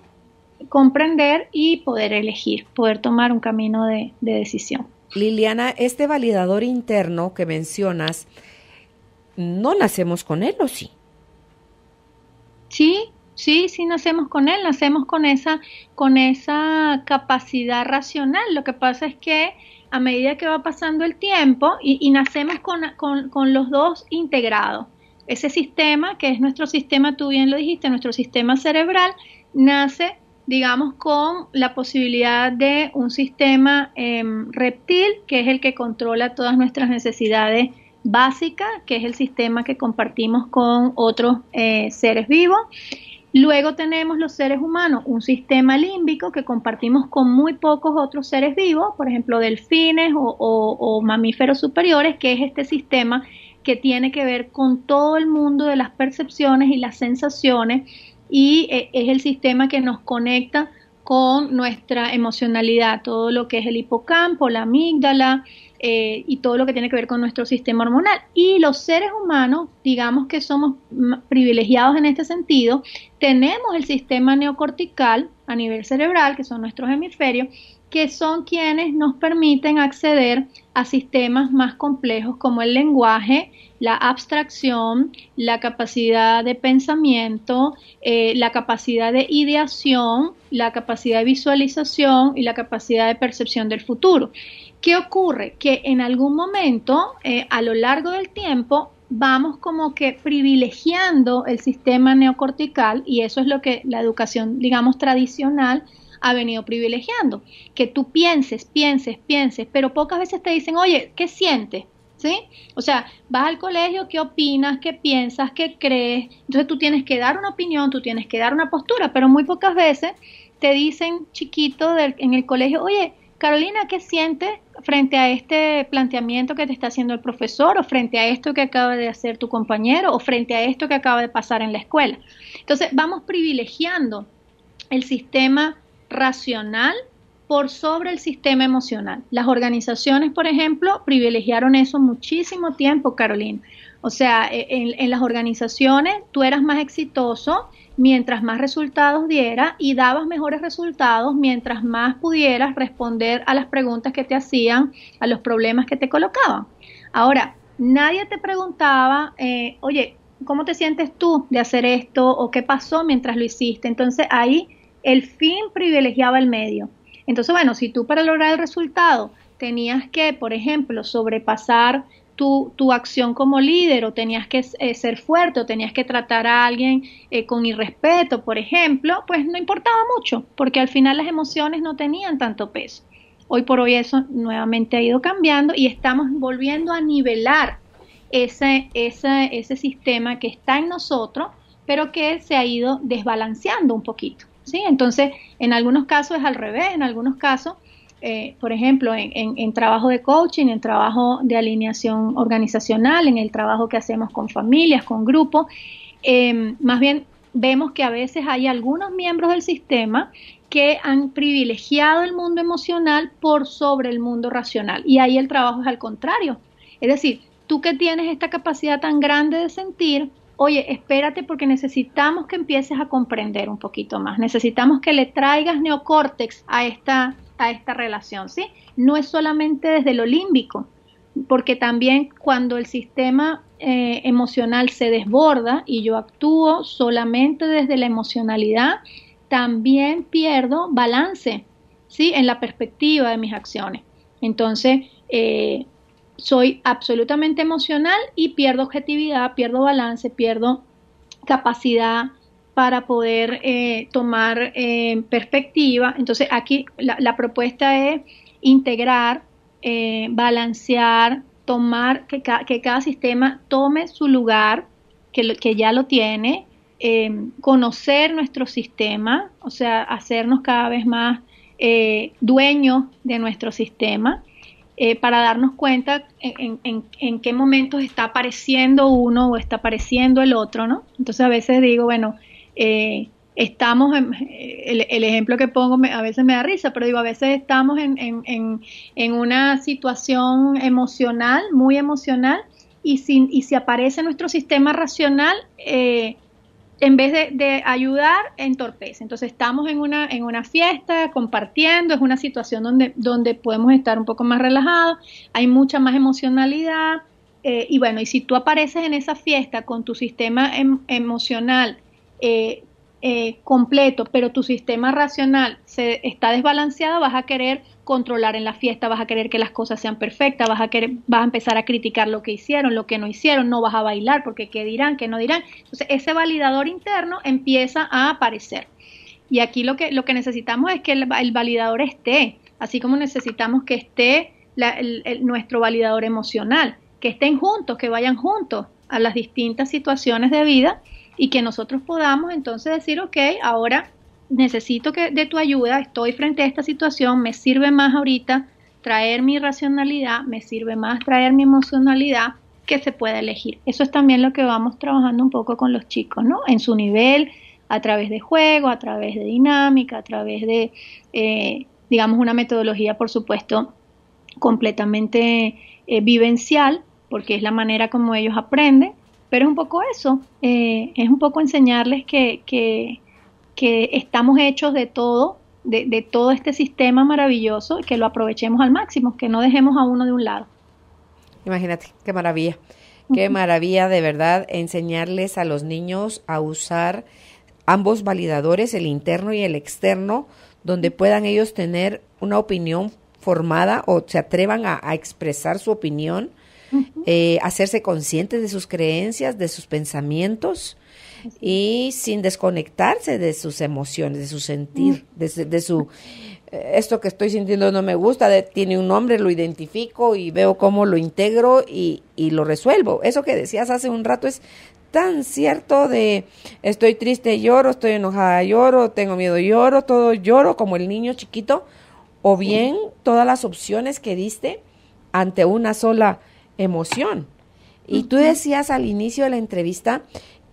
comprender y poder elegir, poder tomar un camino de decisión. Liliana, este validador interno que mencionas, ¿no nacemos con él o sí? Sí, nacemos con él, nacemos con esa capacidad racional. Lo que pasa es que a medida que va pasando el tiempo y nacemos con los dos integrados, ese sistema, que es nuestro sistema, tú bien lo dijiste, nuestro sistema cerebral, nace, digamos, con la posibilidad de un sistema reptil, que es el que controla todas nuestras necesidades básicas, que es el sistema que compartimos con otros seres vivos. Luego tenemos los seres humanos, un sistema límbico que compartimos con muy pocos otros seres vivos, por ejemplo delfines o mamíferos superiores, que es este sistema que tiene que ver con todo el mundo de las percepciones y las sensaciones, y es el sistema que nos conecta con nuestra emocionalidad, todo lo que es el hipocampo, la amígdala, y todo lo que tiene que ver con nuestro sistema hormonal. Y los seres humanos, digamos que somos privilegiados en este sentido, tenemos el sistema neocortical a nivel cerebral, que son nuestros hemisferios, que son quienes nos permiten acceder a sistemas más complejos como el lenguaje, la abstracción, la capacidad de pensamiento, la capacidad de ideación, la capacidad de visualización y la capacidad de percepción del futuro. ¿Qué ocurre? Que en algún momento, a lo largo del tiempo, vamos como que privilegiando el sistema neocortical, y eso es lo que la educación, digamos, tradicional ha venido privilegiando, que tú pienses, pero pocas veces te dicen, oye, ¿qué sientes? ¿Sí? O sea, vas al colegio, ¿qué opinas? ¿Qué piensas? ¿Qué crees? Entonces tú tienes que dar una opinión, tú tienes que dar una postura, pero muy pocas veces te dicen chiquito en el colegio, oye, Carolina, ¿qué sientes frente a este planteamiento que te está haciendo el profesor, o frente a esto que acaba de hacer tu compañero, o frente a esto que acaba de pasar en la escuela? Entonces vamos privilegiando el sistema racional por sobre el sistema emocional. Las organizaciones, por ejemplo, privilegiaron eso muchísimo tiempo, Carolina. O sea, en las organizaciones tú eras más exitoso mientras más resultados diera, y dabas mejores resultados mientras más pudieras responder a las preguntas que te hacían, a los problemas que te colocaban. Ahora, nadie te preguntaba, oye, ¿cómo te sientes tú de hacer esto? ¿O qué pasó mientras lo hiciste? Entonces ahí el fin privilegiaba el medio. Entonces, bueno, si tú para lograr el resultado tenías que, por ejemplo, sobrepasar tu acción como líder, o tenías que ser fuerte, o tenías que tratar a alguien con irrespeto, por ejemplo, pues no importaba mucho, porque al final las emociones no tenían tanto peso. Hoy por hoy eso nuevamente ha ido cambiando y estamos volviendo a nivelar ese sistema que está en nosotros, pero que se ha ido desbalanceando un poquito, ¿sí? Entonces, en algunos casos es al revés, en algunos casos, por ejemplo, en trabajo de coaching, en trabajo de alineación organizacional, en el trabajo que hacemos con familias, con grupos, más bien vemos que a veces hay algunos miembros del sistema que han privilegiado el mundo emocional por sobre el mundo racional, y ahí el trabajo es al contrario. Es decir, tú que tienes esta capacidad tan grande de sentir, oye, espérate, porque necesitamos que empieces a comprender un poquito más, necesitamos que le traigas neocórtex a esta relación, ¿sí? No es solamente desde lo límbico, porque también cuando el sistema emocional se desborda y yo actúo solamente desde la emocionalidad, también pierdo balance, ¿sí? En la perspectiva de mis acciones. Entonces, soy absolutamente emocional y pierdo objetividad, pierdo balance, pierdo capacidad para poder tomar perspectiva. Entonces aquí la propuesta es integrar, balancear, tomar, que cada sistema tome su lugar, que ya lo tiene, conocer nuestro sistema, o sea, hacernos cada vez más dueños de nuestro sistema, para darnos cuenta en qué momentos está apareciendo uno o está apareciendo el otro, ¿no? Entonces a veces digo, bueno, estamos, el ejemplo que pongo a veces me da risa, pero digo, a veces estamos en una situación emocional, muy emocional, y si aparece nuestro sistema racional, en vez de ayudar, entorpece. Entonces estamos en una fiesta, compartiendo, es una situación donde podemos estar un poco más relajados, hay mucha más emocionalidad, y bueno, y si tú apareces en esa fiesta con tu sistema emocional completo, pero tu sistema racional está desbalanceado, vas a querer controlar en la fiesta, vas a querer que las cosas sean perfectas, vas a empezar a criticar lo que hicieron, lo que no hicieron, no vas a bailar porque qué dirán, qué no dirán. Entonces ese validador interno empieza a aparecer, y aquí lo que necesitamos es que el validador esté, así como necesitamos que esté nuestro validador emocional, que estén juntos, que vayan juntos a las distintas situaciones de vida, y que nosotros podamos entonces decir, ok, ahora necesito de tu ayuda, estoy frente a esta situación, me sirve más ahorita traer mi racionalidad, me sirve más traer mi emocionalidad, que se pueda elegir. Eso es también lo que vamos trabajando un poco con los chicos, ¿no? En su nivel, a través de juego, a través de dinámica, a través de, digamos, una metodología, por supuesto, completamente vivencial, porque es la manera como ellos aprenden, pero es un poco eso, es un poco enseñarles que estamos hechos de todo, de todo este sistema maravilloso, y que lo aprovechemos al máximo, que no dejemos a uno de un lado. Imagínate, qué maravilla. Qué maravilla de verdad enseñarles a los niños a usar ambos validadores, el interno y el externo, donde puedan ellos tener una opinión formada o se atrevan a expresar su opinión, hacerse conscientes de sus creencias, de sus pensamientos y sin desconectarse de sus emociones, de su sentir, de su... esto que estoy sintiendo no me gusta, tiene un nombre, lo identifico y veo cómo lo integro y lo resuelvo. Eso que decías hace un rato es tan cierto, de estoy triste, lloro, estoy enojada, lloro, tengo miedo, lloro, todo lloro como el niño chiquito, o bien todas las opciones que diste ante una sola emoción. Y tú decías al inicio de la entrevista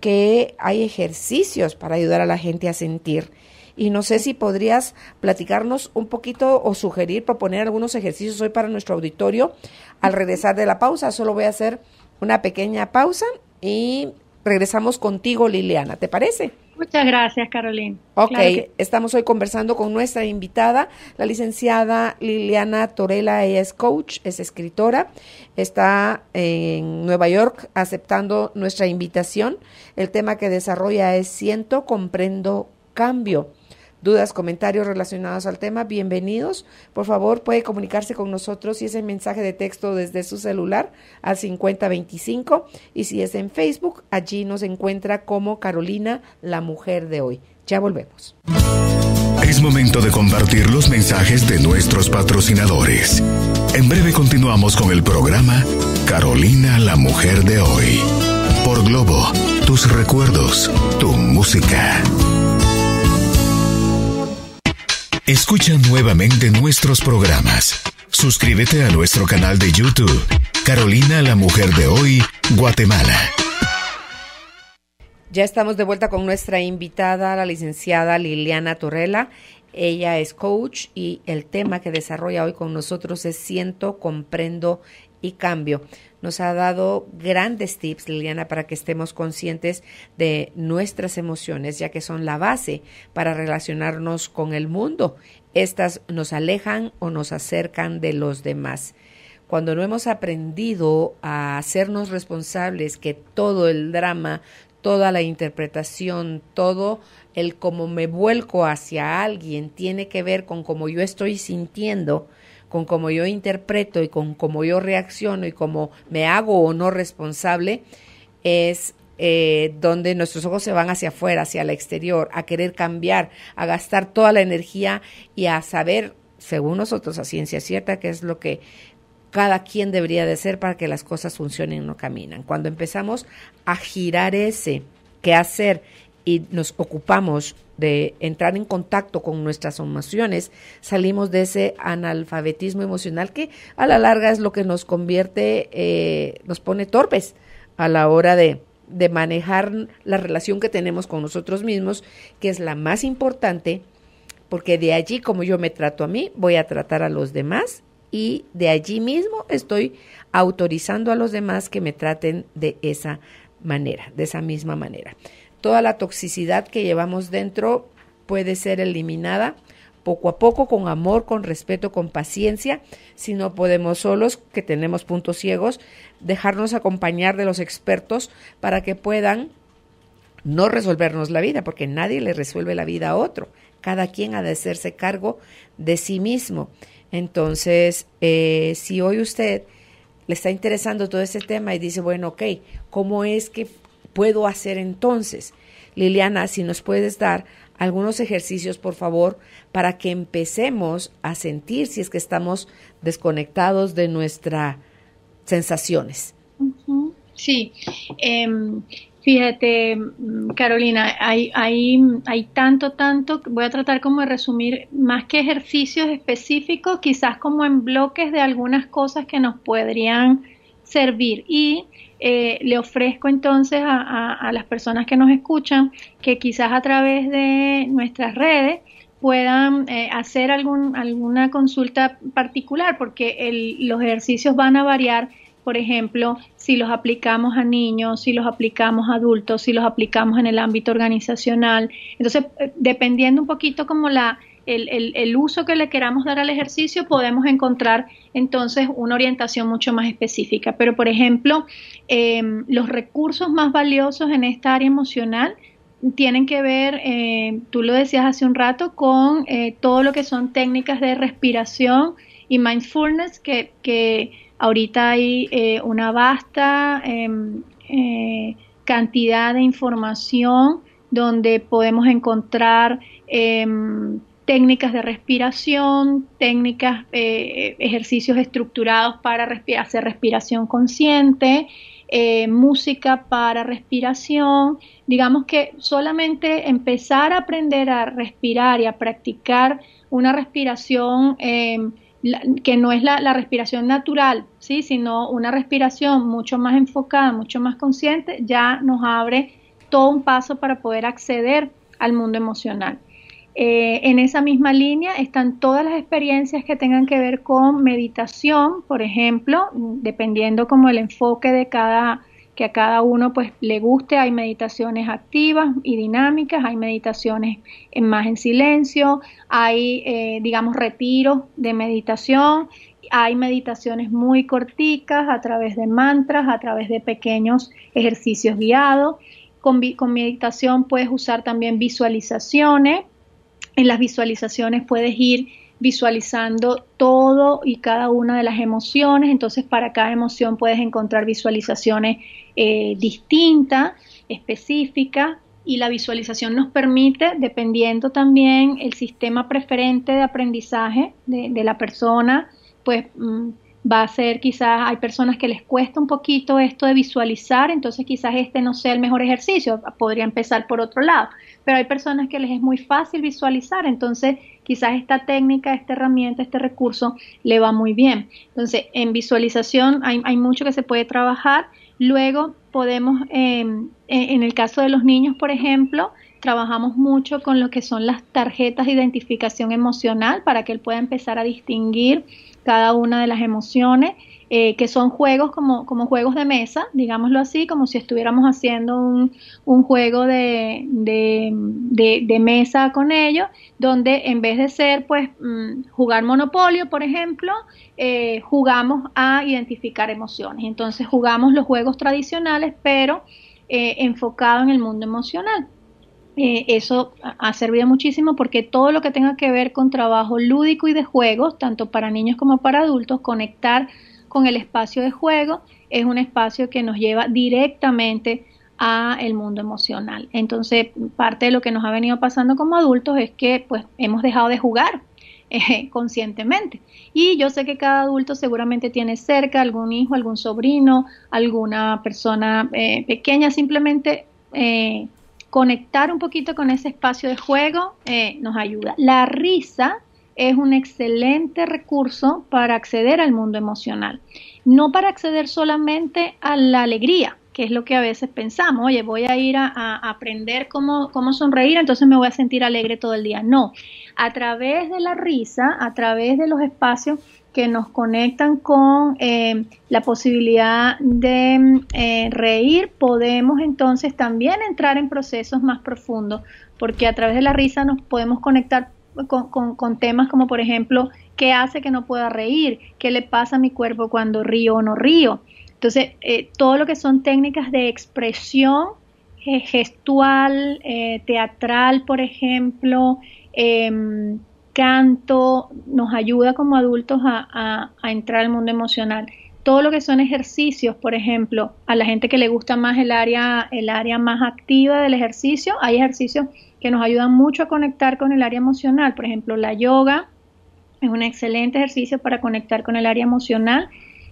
que hay ejercicios para ayudar a la gente a sentir. Y no sé si podrías platicarnos un poquito o sugerir, proponer algunos ejercicios hoy para nuestro auditorio al regresar de la pausa. Solo voy a hacer una pequeña pausa y regresamos contigo, Liliana. ¿Te parece? Muchas gracias, Carolina. Ok, claro que... estamos hoy conversando con nuestra invitada, la licenciada Liliana Torela. Ella es coach, es escritora, está en Nueva York aceptando nuestra invitación. El tema que desarrolla es Siento, Comprendo, Cambio. Dudas, comentarios relacionados al tema, bienvenidos. Por favor, puede comunicarse con nosotros si es en mensaje de texto desde su celular al 5025 y si es en Facebook, allí nos encuentra como Carolina, la mujer de hoy. Ya volvemos. Es momento de compartir los mensajes de nuestros patrocinadores. En breve continuamos con el programa Carolina, la mujer de hoy. Por Globo, tus recuerdos, tu música. Escucha nuevamente nuestros programas. Suscríbete a nuestro canal de YouTube, Carolina, la mujer de hoy, Guatemala. Ya estamos de vuelta con nuestra invitada, la licenciada Liliana Torela. Ella es coach y el tema que desarrolla hoy con nosotros es Siento, Comprendo y Cambio. Nos ha dado grandes tips, Liliana, para que estemos conscientes de nuestras emociones, ya que son la base para relacionarnos con el mundo. Estas nos alejan o nos acercan de los demás. Cuando no hemos aprendido a hacernos responsables, que todo el drama, toda la interpretación, todo el cómo me vuelco hacia alguien tiene que ver con cómo yo estoy sintiendo, con cómo yo interpreto y con cómo yo reacciono y cómo me hago o no responsable, es donde nuestros ojos se van hacia afuera, hacia el exterior, a querer cambiar, a gastar toda la energía y a saber, según nosotros, a ciencia cierta, qué es lo que cada quien debería de hacer para que las cosas funcionen y no caminan. Cuando empezamos a girar ese qué hacer y nos ocupamos de entrar en contacto con nuestras emociones, salimos de ese analfabetismo emocional que a la larga es lo que nos convierte, nos pone torpes a la hora de manejar la relación que tenemos con nosotros mismos, que es la más importante, porque de allí, como yo me trato a mí, voy a tratar a los demás y de allí mismo estoy autorizando a los demás que me traten de esa manera, de esa misma manera. Toda la toxicidad que llevamos dentro puede ser eliminada poco a poco, con amor, con respeto, con paciencia. Si no podemos solos, que tenemos puntos ciegos, dejarnos acompañar de los expertos para que puedan no resolvernos la vida, porque nadie le resuelve la vida a otro. Cada quien ha de hacerse cargo de sí mismo. Entonces, si hoy usted le está interesando todo ese tema y dice, bueno, ok, ¿cómo es que puedo hacer entonces? Liliana, si nos puedes dar algunos ejercicios, por favor, para que empecemos a sentir si es que estamos desconectados de nuestras sensaciones. Sí, fíjate, Carolina, hay tanto, voy a tratar como de resumir, más que ejercicios específicos, quizás como en bloques de algunas cosas que nos podrían servir. Y le ofrezco entonces a las personas que nos escuchan que quizás a través de nuestras redes puedan hacer alguna consulta particular, porque los ejercicios van a variar. Por ejemplo, si los aplicamos a niños, si los aplicamos a adultos, si los aplicamos en el ámbito organizacional. Entonces, dependiendo un poquito como el uso que le queramos dar al ejercicio, podemos encontrar entonces una orientación mucho más específica. Pero, por ejemplo, los recursos más valiosos en esta área emocional tienen que ver, tú lo decías hace un rato, con todo lo que son técnicas de respiración y mindfulness, que ahorita hay una vasta cantidad de información donde podemos encontrar técnicas de respiración, ejercicios estructurados para hacer respiración consciente, música para respiración. Digamos que solamente empezar a aprender a respirar y a practicar una respiración que no es la respiración natural, ¿sí? Sino una respiración mucho más enfocada, mucho más consciente, ya nos abre todo un paso para poder acceder al mundo emocional. En esa misma línea están todas las experiencias que tengan que ver con meditación, por ejemplo, dependiendo como el enfoque que a cada uno pues le guste. Hay meditaciones activas y dinámicas, hay meditaciones más en silencio, hay digamos retiros de meditación, hay meditaciones muy corticas a través de mantras, a través de pequeños ejercicios guiados. Con meditación puedes usar también visualizaciones. En las visualizaciones puedes ir visualizando todo y cada una de las emociones. Entonces, para cada emoción puedes encontrar visualizaciones distintas, específicas, y la visualización nos permite, dependiendo también el sistema preferente de aprendizaje de la persona, pues va a ser, quizás hay personas que les cuesta un poquito esto de visualizar, entonces quizás este no sea el mejor ejercicio, podría empezar por otro lado, pero hay personas que les es muy fácil visualizar, entonces quizás esta técnica, esta herramienta, este recurso le va muy bien. Entonces, en visualización hay mucho que se puede trabajar. Luego podemos, en el caso de los niños, por ejemplo, trabajamos mucho con lo que son las tarjetas de identificación emocional para que él pueda empezar a distinguir cada una de las emociones, que son juegos como juegos de mesa, digámoslo así, como si estuviéramos haciendo un juego de mesa con ellos, donde en vez de ser pues jugar Monopolio, por ejemplo, jugamos a identificar emociones. Entonces jugamos los juegos tradicionales, pero enfocado en el mundo emocional. Eso ha servido muchísimo porque todo lo que tenga que ver con trabajo lúdico y de juegos, tanto para niños como para adultos, conectar con el espacio de juego es un espacio que nos lleva directamente a el mundo emocional. Entonces, parte de lo que nos ha venido pasando como adultos es que pues hemos dejado de jugar conscientemente. Y yo sé que cada adulto seguramente tiene cerca algún hijo, algún sobrino, alguna persona pequeña. Simplemente conectar un poquito con ese espacio de juego nos ayuda. La risa es un excelente recurso para acceder al mundo emocional, no para acceder solamente a la alegría, que es lo que a veces pensamos. Oye, voy a ir a aprender cómo sonreír, entonces me voy a sentir alegre todo el día. No, a través de la risa, a través de los espacios que nos conectan con la posibilidad de reír, podemos entonces también entrar en procesos más profundos, porque a través de la risa nos podemos conectar con temas como, por ejemplo, ¿qué hace que no pueda reír? ¿Qué le pasa a mi cuerpo cuando río o no río? Entonces, todo lo que son técnicas de expresión gestual, teatral, por ejemplo, canto, nos ayuda como adultos a entrar al mundo emocional. Todo lo que son ejercicios, por ejemplo, a la gente que le gusta más el área más activa del ejercicio, hay ejercicios que nos ayudan mucho a conectar con el área emocional. Por ejemplo, la yoga es un excelente ejercicio para conectar con el área emocional.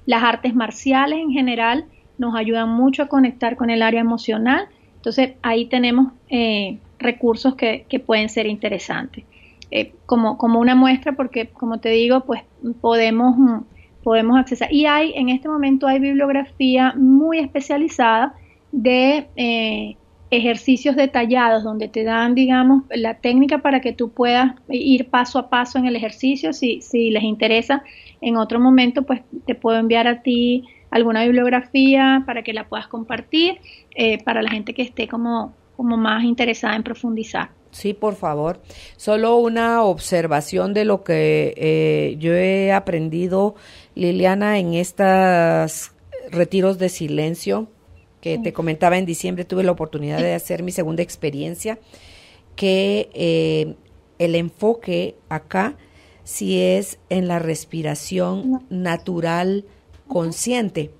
Las artes marciales en general nos ayudan mucho a conectar con el área emocional. Entonces, ahí tenemos recursos que pueden ser interesantes. Como una muestra, porque como te digo, pues podemos accesar. Y en este momento hay bibliografía muy especializada de ejercicios detallados donde te dan, digamos, la técnica para que tú puedas ir paso a paso en el ejercicio. Si les interesa, en otro momento, pues te puedo enviar a ti alguna bibliografía para que la puedas compartir para la gente que esté como más interesada en profundizar. Sí, por favor. Solo una observación de lo que yo he aprendido, Liliana, en estos retiros de silencio que te comentaba en diciembre. Tuve la oportunidad de hacer mi segunda experiencia, que el enfoque acá sí es en la respiración natural consciente,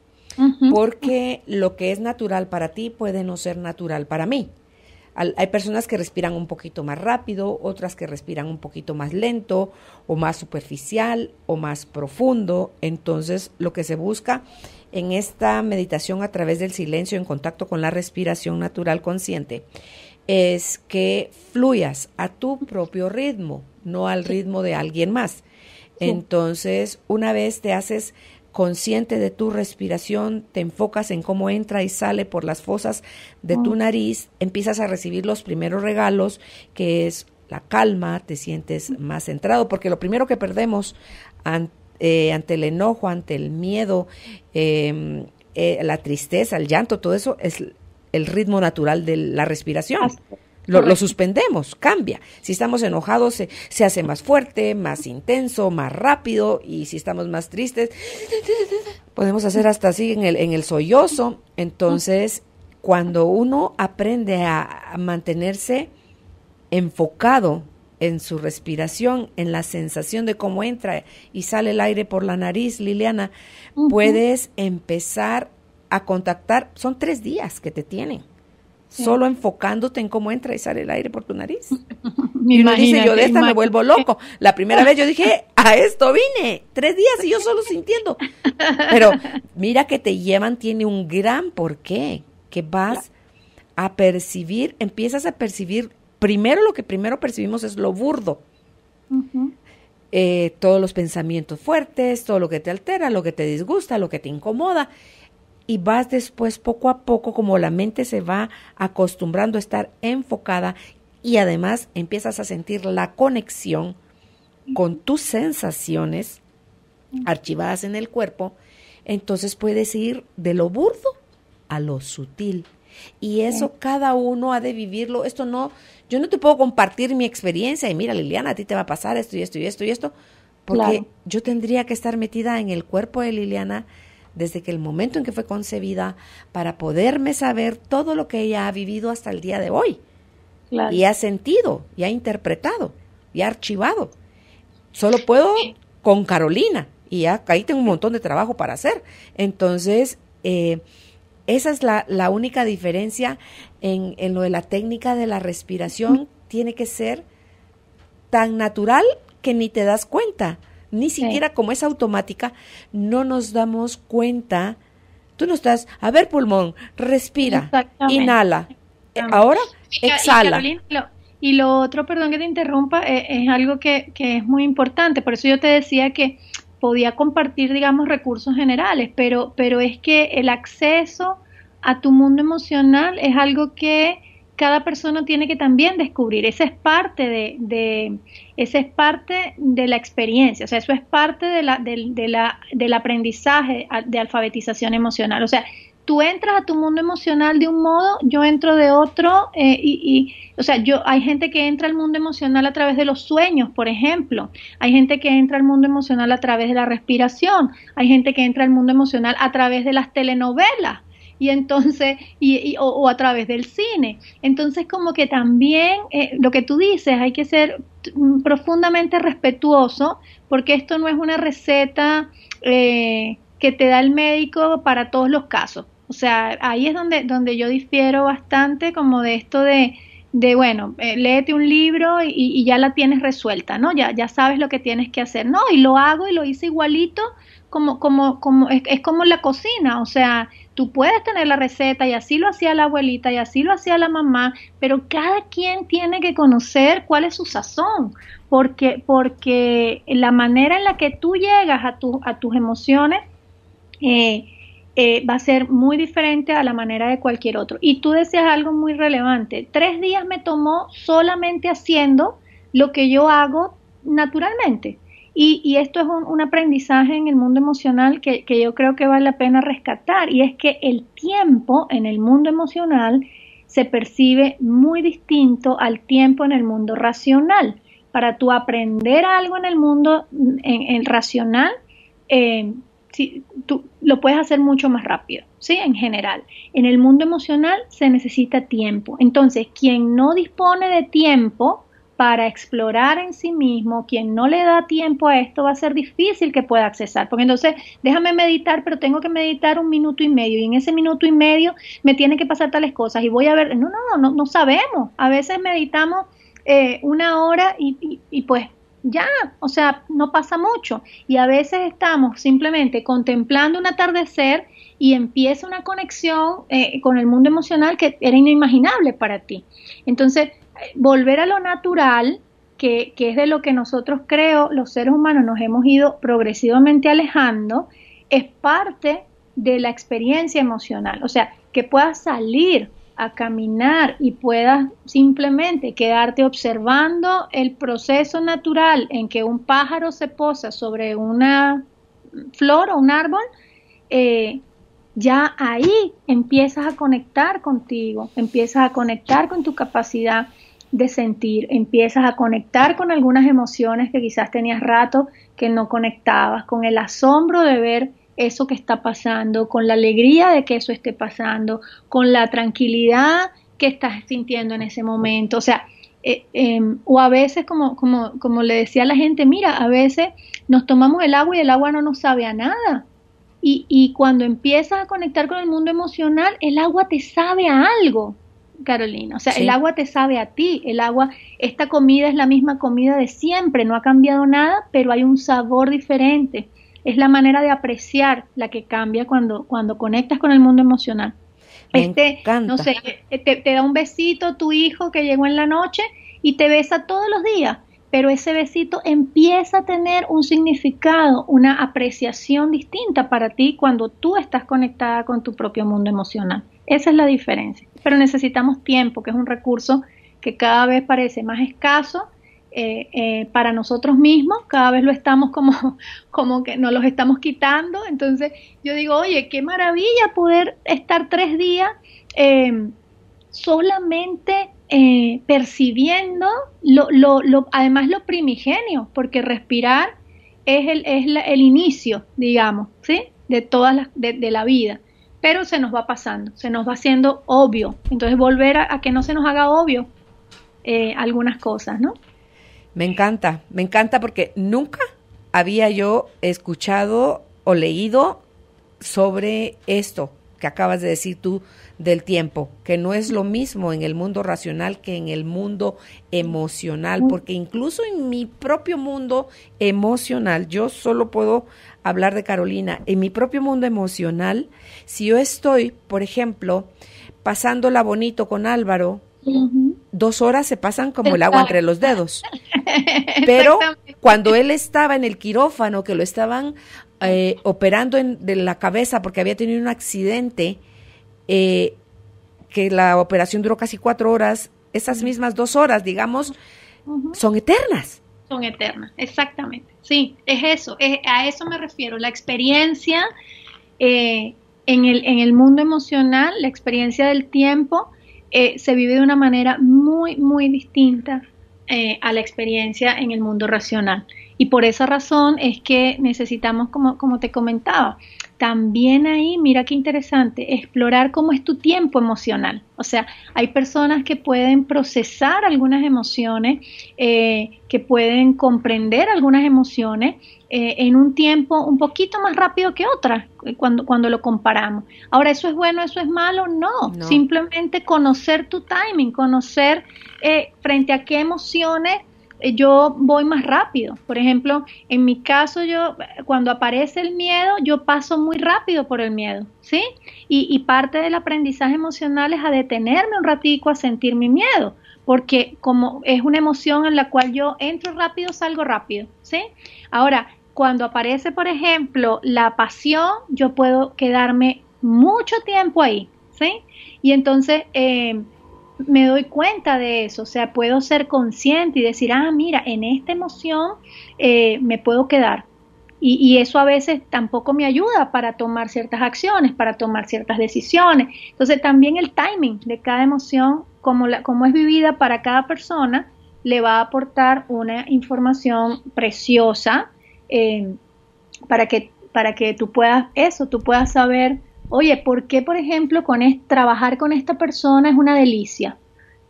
porque lo que es natural para ti puede no ser natural para mí. Hay personas que respiran un poquito más rápido, otras que respiran un poquito más lento, o más superficial, o más profundo. Entonces, lo que se busca en esta meditación a través del silencio en contacto con la respiración natural consciente es que fluyas a tu propio ritmo, no al ritmo de alguien más. Entonces, una vez te haces consciente de tu respiración, te enfocas en cómo entra y sale por las fosas de tu nariz, empiezas a recibir los primeros regalos, que es la calma, te sientes más centrado, porque lo primero que perdemos ante el enojo, ante el miedo, la tristeza, el llanto, todo eso es el ritmo natural de la respiración. Lo suspendemos, cambia. Si estamos enojados, se hace más fuerte, más intenso, más rápido, y si estamos más tristes, podemos hacer hasta así en el sollozo. Entonces, cuando uno aprende a mantenerse enfocado en su respiración, en la sensación de cómo entra y sale el aire por la nariz, Liliana, puedes empezar a contactar. Son 3 días que te tienen. Solo enfocándote en cómo entra y sale el aire por tu nariz. Y uno dice, yo de esta me vuelvo loco. La primera vez yo dije, a esto vine, 3 días y yo solo sintiendo. Pero mira que te llevan, tiene un gran porqué, que vas a percibir, empiezas a percibir, primero lo que primero percibimos es lo burdo. Todos los pensamientos fuertes, todo lo que te altera, lo que te disgusta, lo que te incomoda. Y vas después poco a poco, como la mente se va acostumbrando a estar enfocada, y además empiezas a sentir la conexión con tus sensaciones archivadas en el cuerpo. Entonces puedes ir de lo burdo a lo sutil. Y eso cada uno ha de vivirlo. Esto no, yo no te puedo compartir mi experiencia y mira, Liliana, a ti te va a pasar esto y esto y esto y esto, porque yo tendría que estar metida en el cuerpo de Liliana desde que el momento en que fue concebida, para poderme saber todo lo que ella ha vivido hasta el día de hoy. Y ha sentido, y ha interpretado, y ha archivado. Solo puedo con Carolina, y ya ahí tengo un montón de trabajo para hacer. Entonces, esa es la única diferencia en lo de la técnica de la respiración. Tiene que ser tan natural que ni te das cuenta. Ni siquiera como es automática, no nos damos cuenta. Tú no estás, a ver, pulmón, respira, inhala, ahora exhala. Y Carolina, y lo otro, perdón que te interrumpa, es algo que es muy importante. Por eso yo te decía que podía compartir, digamos, recursos generales, pero es que el acceso a tu mundo emocional es algo que cada persona tiene que también descubrir. Esa es parte esa es parte de la experiencia, o sea, eso es parte del aprendizaje de alfabetización emocional. O sea, tú entras a tu mundo emocional de un modo, yo entro de otro, o sea, hay gente que entra al mundo emocional a través de los sueños, por ejemplo. Hay gente que entra al mundo emocional a través de la respiración. Hay gente que entra al mundo emocional a través de las telenovelas. Y entonces, o a través del cine. Entonces, como que también lo que tú dices, hay que ser profundamente respetuoso, porque esto no es una receta que te da el médico para todos los casos. O sea, ahí es donde yo difiero bastante, como de esto de bueno, léete un libro y ya la tienes resuelta, ¿no? Ya sabes lo que tienes que hacer. No, y lo hago y lo hice igualito, es como la cocina. O sea, tú puedes tener la receta y así lo hacía la abuelita y así lo hacía la mamá, pero cada quien tiene que conocer cuál es su sazón, porque la manera en la que tú llegas a tus emociones va a ser muy diferente a la manera de cualquier otro. Y tú decías algo muy relevante, 3 días me tomó solamente haciendo lo que yo hago naturalmente. Y esto es un aprendizaje en el mundo emocional que yo creo que vale la pena rescatar, y es que el tiempo en el mundo emocional se percibe muy distinto al tiempo en el mundo racional. Para tú aprender algo en el mundo en racional, tú lo puedes hacer mucho más rápido, ¿sí? En general. En el mundo emocional se necesita tiempo. Entonces, quien no dispone de tiempo para explorar en sí mismo, quien no le da tiempo a esto, va a ser difícil que pueda accesar, porque entonces déjame meditar, pero tengo que meditar 1 minuto y medio, y en ese minuto y medio me tienen que pasar tales cosas, y voy a ver, no sabemos, a veces meditamos 1 hora y pues ya, o sea, no pasa mucho, y a veces estamos simplemente contemplando un atardecer y empieza una conexión con el mundo emocional que era inimaginable para ti. Entonces, volver a lo natural, que es de lo que nosotros, creo, los seres humanos nos hemos ido progresivamente alejando, es parte de la experiencia emocional. O sea, que puedas salir a caminar y puedas simplemente quedarte observando el proceso natural en que un pájaro se posa sobre una flor o un árbol, ya ahí empiezas a conectar contigo, empiezas a conectar con tu capacidad de sentir, empiezas a conectar con algunas emociones que quizás tenías rato que no conectabas, con el asombro de ver eso que está pasando, con la alegría de que eso esté pasando, con la tranquilidad que estás sintiendo en ese momento. O sea, o a veces, como le decía a la gente, mira, a veces nos tomamos el agua y el agua no nos sabe a nada. Y cuando empiezas a conectar con el mundo emocional, el agua te sabe a algo, Carolina. O sea, sí. El agua te sabe a ti. El agua, esta comida es la misma comida de siempre, no ha cambiado nada, pero hay un sabor diferente. Es la manera de apreciar la que cambia cuando conectas con el mundo emocional. Me encanta. No sé, te da un besito tu hijo que llegó en la noche y te besa todos los días, pero ese besito empieza a tener un significado, una apreciación distinta para ti cuando tú estás conectada con tu propio mundo emocional. Esa es la diferencia. Pero necesitamos tiempo, que es un recurso que cada vez parece más escaso para nosotros mismos, cada vez lo estamos como que nos los estamos quitando. Entonces yo digo, oye, qué maravilla poder estar 3 días solamente percibiendo además lo primigenio, porque respirar es el inicio, digamos, ¿sí? De todas de la vida, pero se nos va pasando, se nos va haciendo obvio. Entonces volver a que no se nos haga obvio algunas cosas, ¿no? Me encanta porque nunca había yo escuchado o leído sobre esto que acabas de decir tú del tiempo, que no es lo mismo en el mundo racional que en el mundo emocional, porque incluso en mi propio mundo emocional, yo solo puedo hablar de Carolina, en mi propio mundo emocional, si yo estoy, por ejemplo, pasándola bonito con Álvaro, 2 horas se pasan como el agua entre los dedos. Pero cuando él estaba en el quirófano, que lo estaban operando de la cabeza porque había tenido un accidente, que la operación duró casi 4 horas, esas mismas 2 horas, digamos, son eternas. Son eternas, exactamente. Sí, es eso, a eso me refiero. La experiencia en el mundo emocional, la experiencia del tiempo, se vive de una manera muy, muy distinta a la experiencia en el mundo racional. Y por esa razón es que necesitamos, como te comentaba, también ahí, mira qué interesante, explorar cómo es tu tiempo emocional. O sea, hay personas que pueden procesar algunas emociones, que pueden comprender algunas emociones en un tiempo un poquito más rápido que otras cuando lo comparamos. Ahora, ¿eso es bueno, eso es malo? No. Simplemente conocer tu timing, conocer frente a qué emociones yo voy más rápido. Por ejemplo, en mi caso, yo cuando aparece el miedo, yo paso muy rápido por el miedo, ¿sí? Y parte del aprendizaje emocional es a detenerme un ratico a sentir mi miedo, porque como es una emoción en la cual yo entro rápido, salgo rápido, ¿sí? Ahora, cuando aparece, por ejemplo, la pasión, yo puedo quedarme mucho tiempo ahí, ¿sí? Y entonces me doy cuenta de eso, o sea, puedo ser consciente y decir, mira, en esta emoción me puedo quedar. Y eso a veces tampoco me ayuda para tomar ciertas acciones, para tomar ciertas decisiones. Entonces también el timing de cada emoción, como es vivida para cada persona, le va a aportar una información preciosa para que tú puedas saber, oye, ¿por qué, por ejemplo, trabajar con esta persona es una delicia?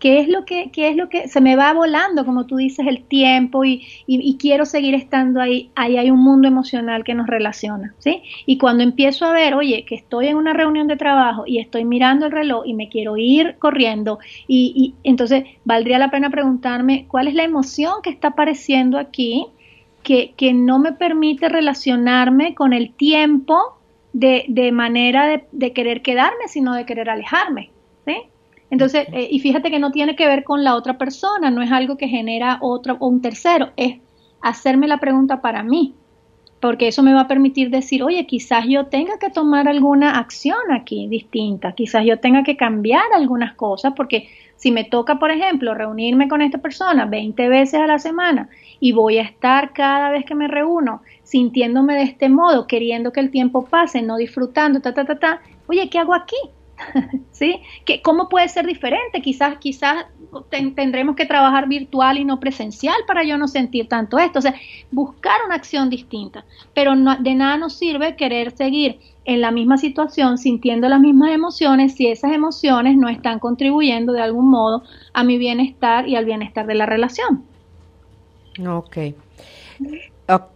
¿Qué es lo que se me va volando, como tú dices, el tiempo y quiero seguir estando ahí? Ahí hay un mundo emocional que nos relaciona, ¿sí? Y cuando empiezo a ver, oye, que estoy en una reunión de trabajo y estoy mirando el reloj y me quiero ir corriendo, y entonces valdría la pena preguntarme cuál es la emoción que está apareciendo aquí que no me permite relacionarme con el tiempo de manera de querer quedarme, sino de querer alejarme, ¿sí? Entonces, y fíjate que no tiene que ver con la otra persona, no es algo que genera otro o un tercero, es hacerme la pregunta para mí, porque eso me va a permitir decir, oye, quizás yo tenga que tomar alguna acción aquí distinta, quizás yo tenga que cambiar algunas cosas, porque si me toca, por ejemplo, reunirme con esta persona 20 veces a la semana y voy a estar cada vez que me reúno sintiéndome de este modo, queriendo que el tiempo pase, no disfrutando, oye, ¿qué hago aquí? ¿Sí? ¿Cómo puede ser diferente? Quizás tendremos que trabajar virtual y no presencial para yo no sentir tanto esto. O sea, buscar una acción distinta. Pero de nada nos sirve querer seguir en la misma situación, sintiendo las mismas emociones, si esas emociones no están contribuyendo de algún modo a mi bienestar y al bienestar de la relación. Ok.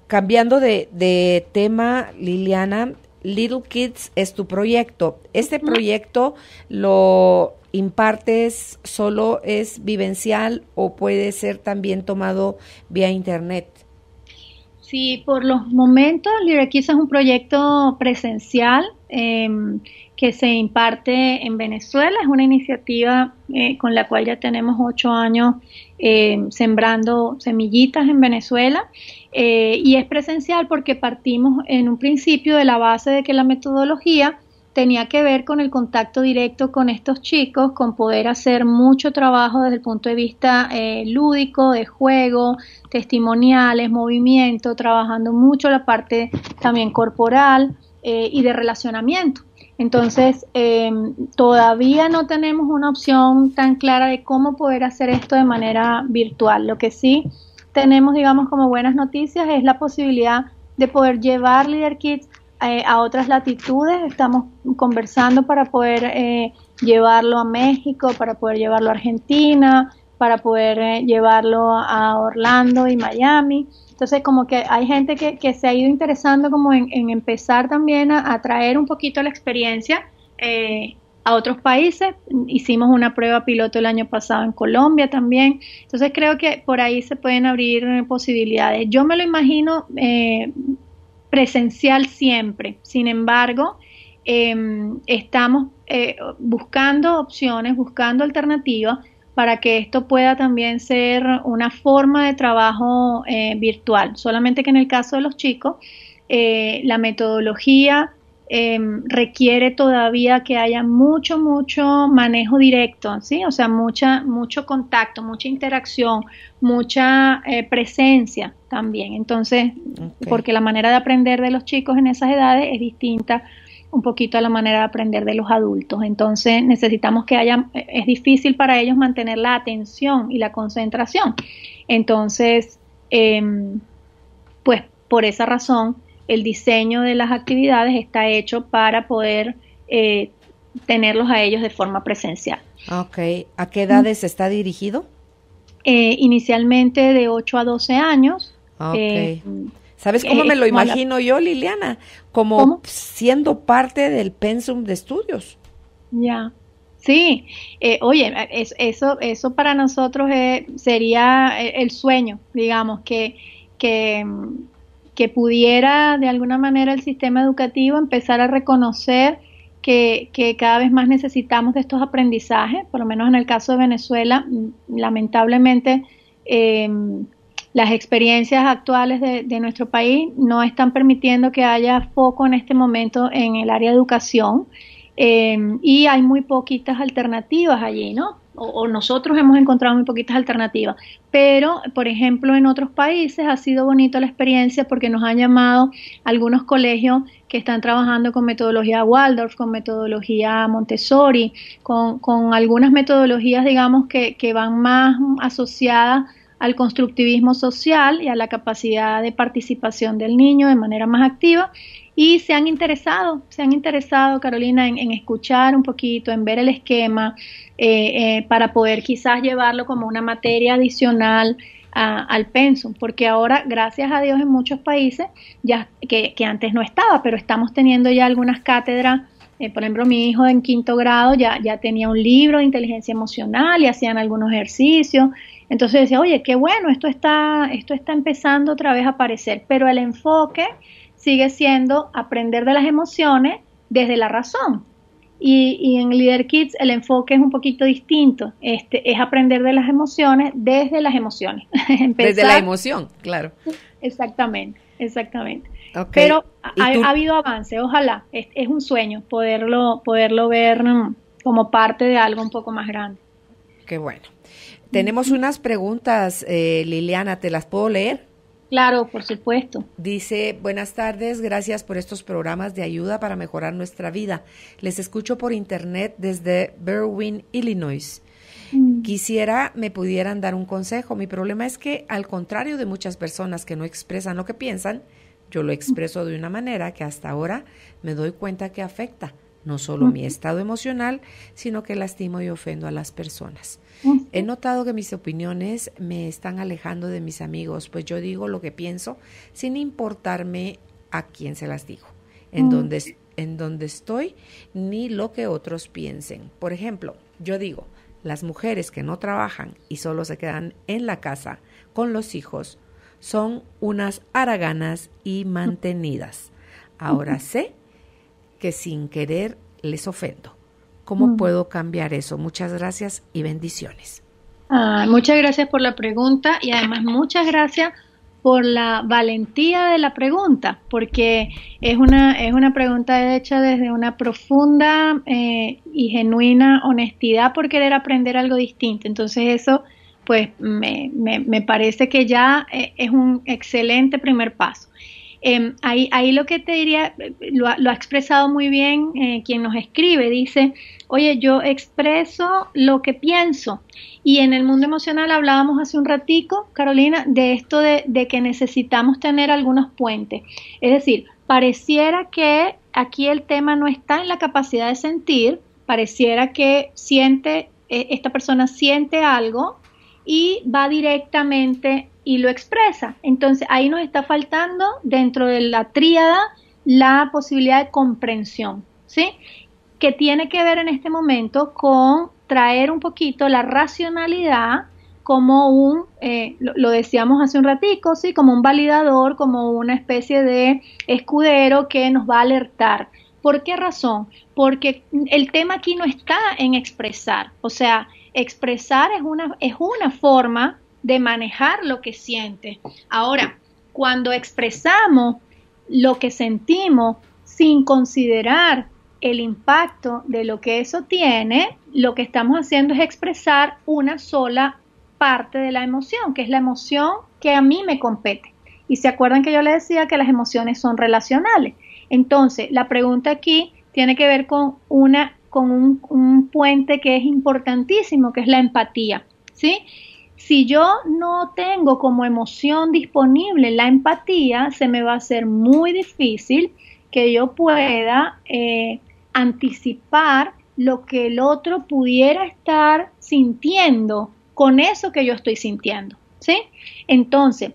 Cambiando de tema, Liliana, Little Kids es tu proyecto. ¿Este proyecto lo impartes solo, es vivencial o puede ser también tomado vía internet? Sí, por los momentos Little Kids es un proyecto presencial que se imparte en Venezuela. Es una iniciativa con la cual ya tenemos 8 años sembrando semillitas en Venezuela. Y es presencial porque partimos en un principio de la base de que la metodología tenía que ver con el contacto directo con estos chicos, con poder hacer mucho trabajo desde el punto de vista lúdico, de juego, testimoniales, movimiento, trabajando mucho la parte también corporal y de relacionamiento. Entonces, todavía no tenemos una opción tan clara de cómo poder hacer esto de manera virtual. Lo que sí tenemos, digamos, como buenas noticias es la posibilidad de poder llevar Leader Kids a otras latitudes. Estamos conversando para poder llevarlo a México, para poder llevarlo a Argentina, para poder llevarlo a Orlando y Miami. Entonces, como que hay gente que se ha ido interesando como en empezar también a traer un poquito la experiencia a otros países. Hicimos una prueba piloto el año pasado en Colombia también. Entonces, creo que por ahí se pueden abrir posibilidades. Yo me lo imagino presencial siempre. Sin embargo, estamos buscando opciones, buscando alternativas para que esto pueda también ser una forma de trabajo virtual. Solamente que en el caso de los chicos, la metodología requiere todavía que haya mucho manejo directo, ¿sí? O sea, mucho contacto, mucha interacción, mucha presencia también. Entonces, porque la manera de aprender de los chicos en esas edades es distinta un poquito a la manera de aprender de los adultos. Entonces necesitamos es difícil para ellos mantener la atención y la concentración. Entonces, pues por esa razón, el diseño de las actividades está hecho para poder tenerlos a ellos de forma presencial. Ok. ¿A qué edades está dirigido? Inicialmente de 8 a 12 años. Ok. ¿Sabes cómo me lo imagino yo, Liliana? Como ¿Cómo? siendo parte del pensum de estudios. Ya, sí. Oye, eso para nosotros sería el sueño, digamos, que pudiera de alguna manera el sistema educativo empezar a reconocer que cada vez más necesitamos de estos aprendizajes, por lo menos en el caso de Venezuela, lamentablemente las experiencias actuales de nuestro país no están permitiendo que haya foco en este momento en el área de educación, y hay muy poquitas alternativas allí, ¿no? O nosotros hemos encontrado muy poquitas alternativas, pero por ejemplo en otros países ha sido bonito la experiencia porque nos han llamado algunos colegios que están trabajando con metodología Waldorf, con metodología Montessori, con algunas metodologías, digamos, que van más asociadas al constructivismo social y a la capacidad de participación del niño de manera más activa. Y se han interesado, Carolina, en escuchar un poquito, en ver el esquema, para poder quizás llevarlo como una materia adicional al pensum, porque ahora, gracias a Dios, en muchos países, ya que antes no estaba, pero estamos teniendo ya algunas cátedras. Por ejemplo, mi hijo en 5º grado ya tenía un libro de inteligencia emocional y hacían algunos ejercicios. Entonces decía, oye, qué bueno, esto está empezando otra vez a aparecer, pero el enfoque sigue siendo aprender de las emociones desde la razón. Y en Leader Kids el enfoque es un poquito distinto. Es aprender de las emociones desde las emociones. Desde la emoción, claro. Exactamente. Okay. Pero ha habido avance, ojalá. Es un sueño poderlo ver como parte de algo un poco más grande. Qué bueno. Tenemos unas preguntas, Liliana, ¿te las puedo leer? Claro, por supuesto. Dice, buenas tardes, gracias por estos programas de ayuda para mejorar nuestra vida. Les escucho por internet desde Berwyn, Illinois. Quisiera me pudieran dar un consejo. Mi problema es que, al contrario de muchas personas que no expresan lo que piensan, yo lo expreso de una manera que hasta ahora me doy cuenta que afecta no solo mi estado emocional, sino que lastimo y ofendo a las personas. He notado que mis opiniones me están alejando de mis amigos, pues yo digo lo que pienso sin importarme a quién se las digo, en donde estoy, ni lo que otros piensen. Por ejemplo, yo digo, las mujeres que no trabajan y solo se quedan en la casa con los hijos son unas haraganas y mantenidas. Ahora sé que sin querer les ofendo. ¿Cómo puedo cambiar eso? Muchas gracias y bendiciones. Muchas gracias por la pregunta y además muchas gracias por la valentía de la pregunta, porque es una pregunta hecha desde una profunda y genuina honestidad por querer aprender algo distinto. Entonces eso pues me parece que ya es un excelente primer paso. Ahí lo que te diría, lo ha expresado muy bien quien nos escribe, dice, oye, yo expreso lo que pienso, y en el mundo emocional hablábamos hace un ratico, Carolina, de esto de que necesitamos tener algunos puentes, es decir, pareciera que aquí el tema no está en la capacidad de sentir, pareciera que esta persona siente algo y va directamente y lo expresa. Entonces ahí nos está faltando dentro de la tríada la posibilidad de comprensión, ¿sí? Que tiene que ver en este momento con traer un poquito la racionalidad como lo decíamos hace un ratico, ¿sí? Como un validador, como una especie de escudero que nos va a alertar. ¿Por qué razón? Porque el tema aquí no está en expresar, o sea, expresar es una forma de manejar lo que siente. Ahora, cuando expresamos lo que sentimos sin considerar el impacto de lo que eso tiene, lo que estamos haciendo es expresar una sola parte de la emoción, que es la emoción que a mí me compete. Y se acuerdan que yo les decía que las emociones son relacionales. Entonces, la pregunta aquí tiene que ver con un puente que es importantísimo, que es la empatía, ¿sí? Si yo no tengo como emoción disponible la empatía, se me va a hacer muy difícil que yo pueda anticipar lo que el otro pudiera estar sintiendo con eso que yo estoy sintiendo, ¿sí? Entonces,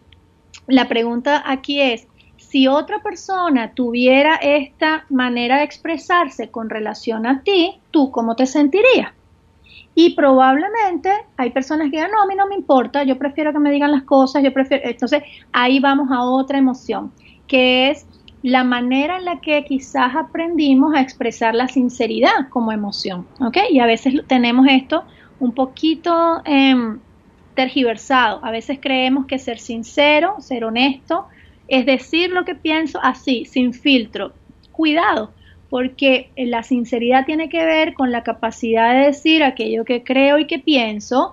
la pregunta aquí es, si otra persona tuviera esta manera de expresarse con relación a ti, ¿tú cómo te sentirías? Y probablemente hay personas que digan, no, a mí no me importa, yo prefiero que me digan las cosas, entonces ahí vamos a otra emoción, que es la manera en la que quizás aprendimos a expresar la sinceridad como emoción, ¿ok? Y a veces tenemos esto un poquito tergiversado. A veces creemos que ser sincero, ser honesto, es decir lo que pienso así, sin filtro. Cuidado, porque la sinceridad tiene que ver con la capacidad de decir aquello que creo y que pienso,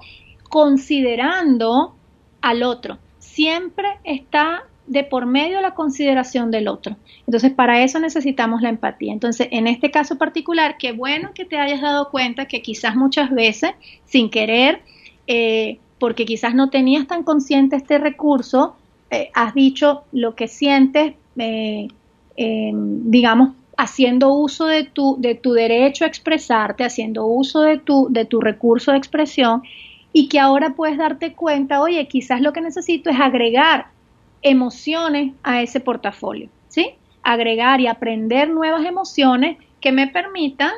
considerando al otro. Siempre está de por medio la consideración del otro. Entonces, para eso necesitamos la empatía. Entonces, en este caso particular, qué bueno que te hayas dado cuenta que quizás muchas veces, sin querer, porque quizás no tenías tan consciente este recurso, has dicho lo que sientes, digamos, haciendo uso de tu derecho a expresarte, haciendo uso de tu recurso de expresión, y que ahora puedes darte cuenta, oye, quizás lo que necesito es agregar emociones a ese portafolio, ¿sí? Agregar y aprender nuevas emociones que me permitan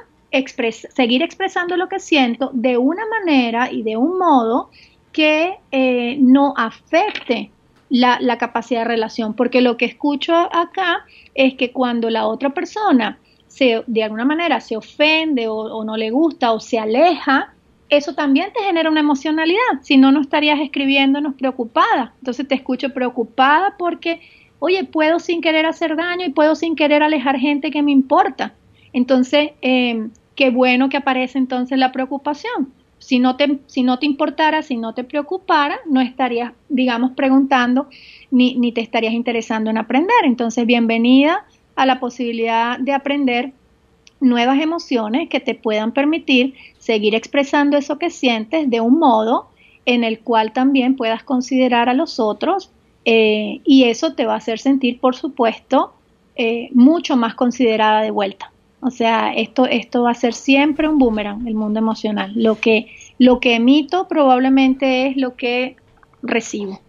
seguir expresando lo que siento de una manera y de un modo que no afecte la capacidad de relación, porque lo que escucho acá es que cuando la otra persona de alguna manera se ofende o no le gusta o se aleja, eso también te genera una emocionalidad, si no, no estarías escribiéndonos preocupada. Entonces te escucho preocupada porque, oye, puedo sin querer hacer daño y puedo sin querer alejar gente que me importa. Entonces, qué bueno que aparece entonces la preocupación. Si no te importara, si no te preocupara, no estarías, digamos, preguntando ni te estarías interesando en aprender. Entonces, bienvenida a la posibilidad de aprender nuevas emociones que te puedan permitir seguir expresando eso que sientes de un modo en el cual también puedas considerar a los otros, y eso te va a hacer sentir, por supuesto, mucho más considerada de vuelta. O sea, esto va a ser siempre un boomerang, el mundo emocional. Lo que emito probablemente es lo que recibo.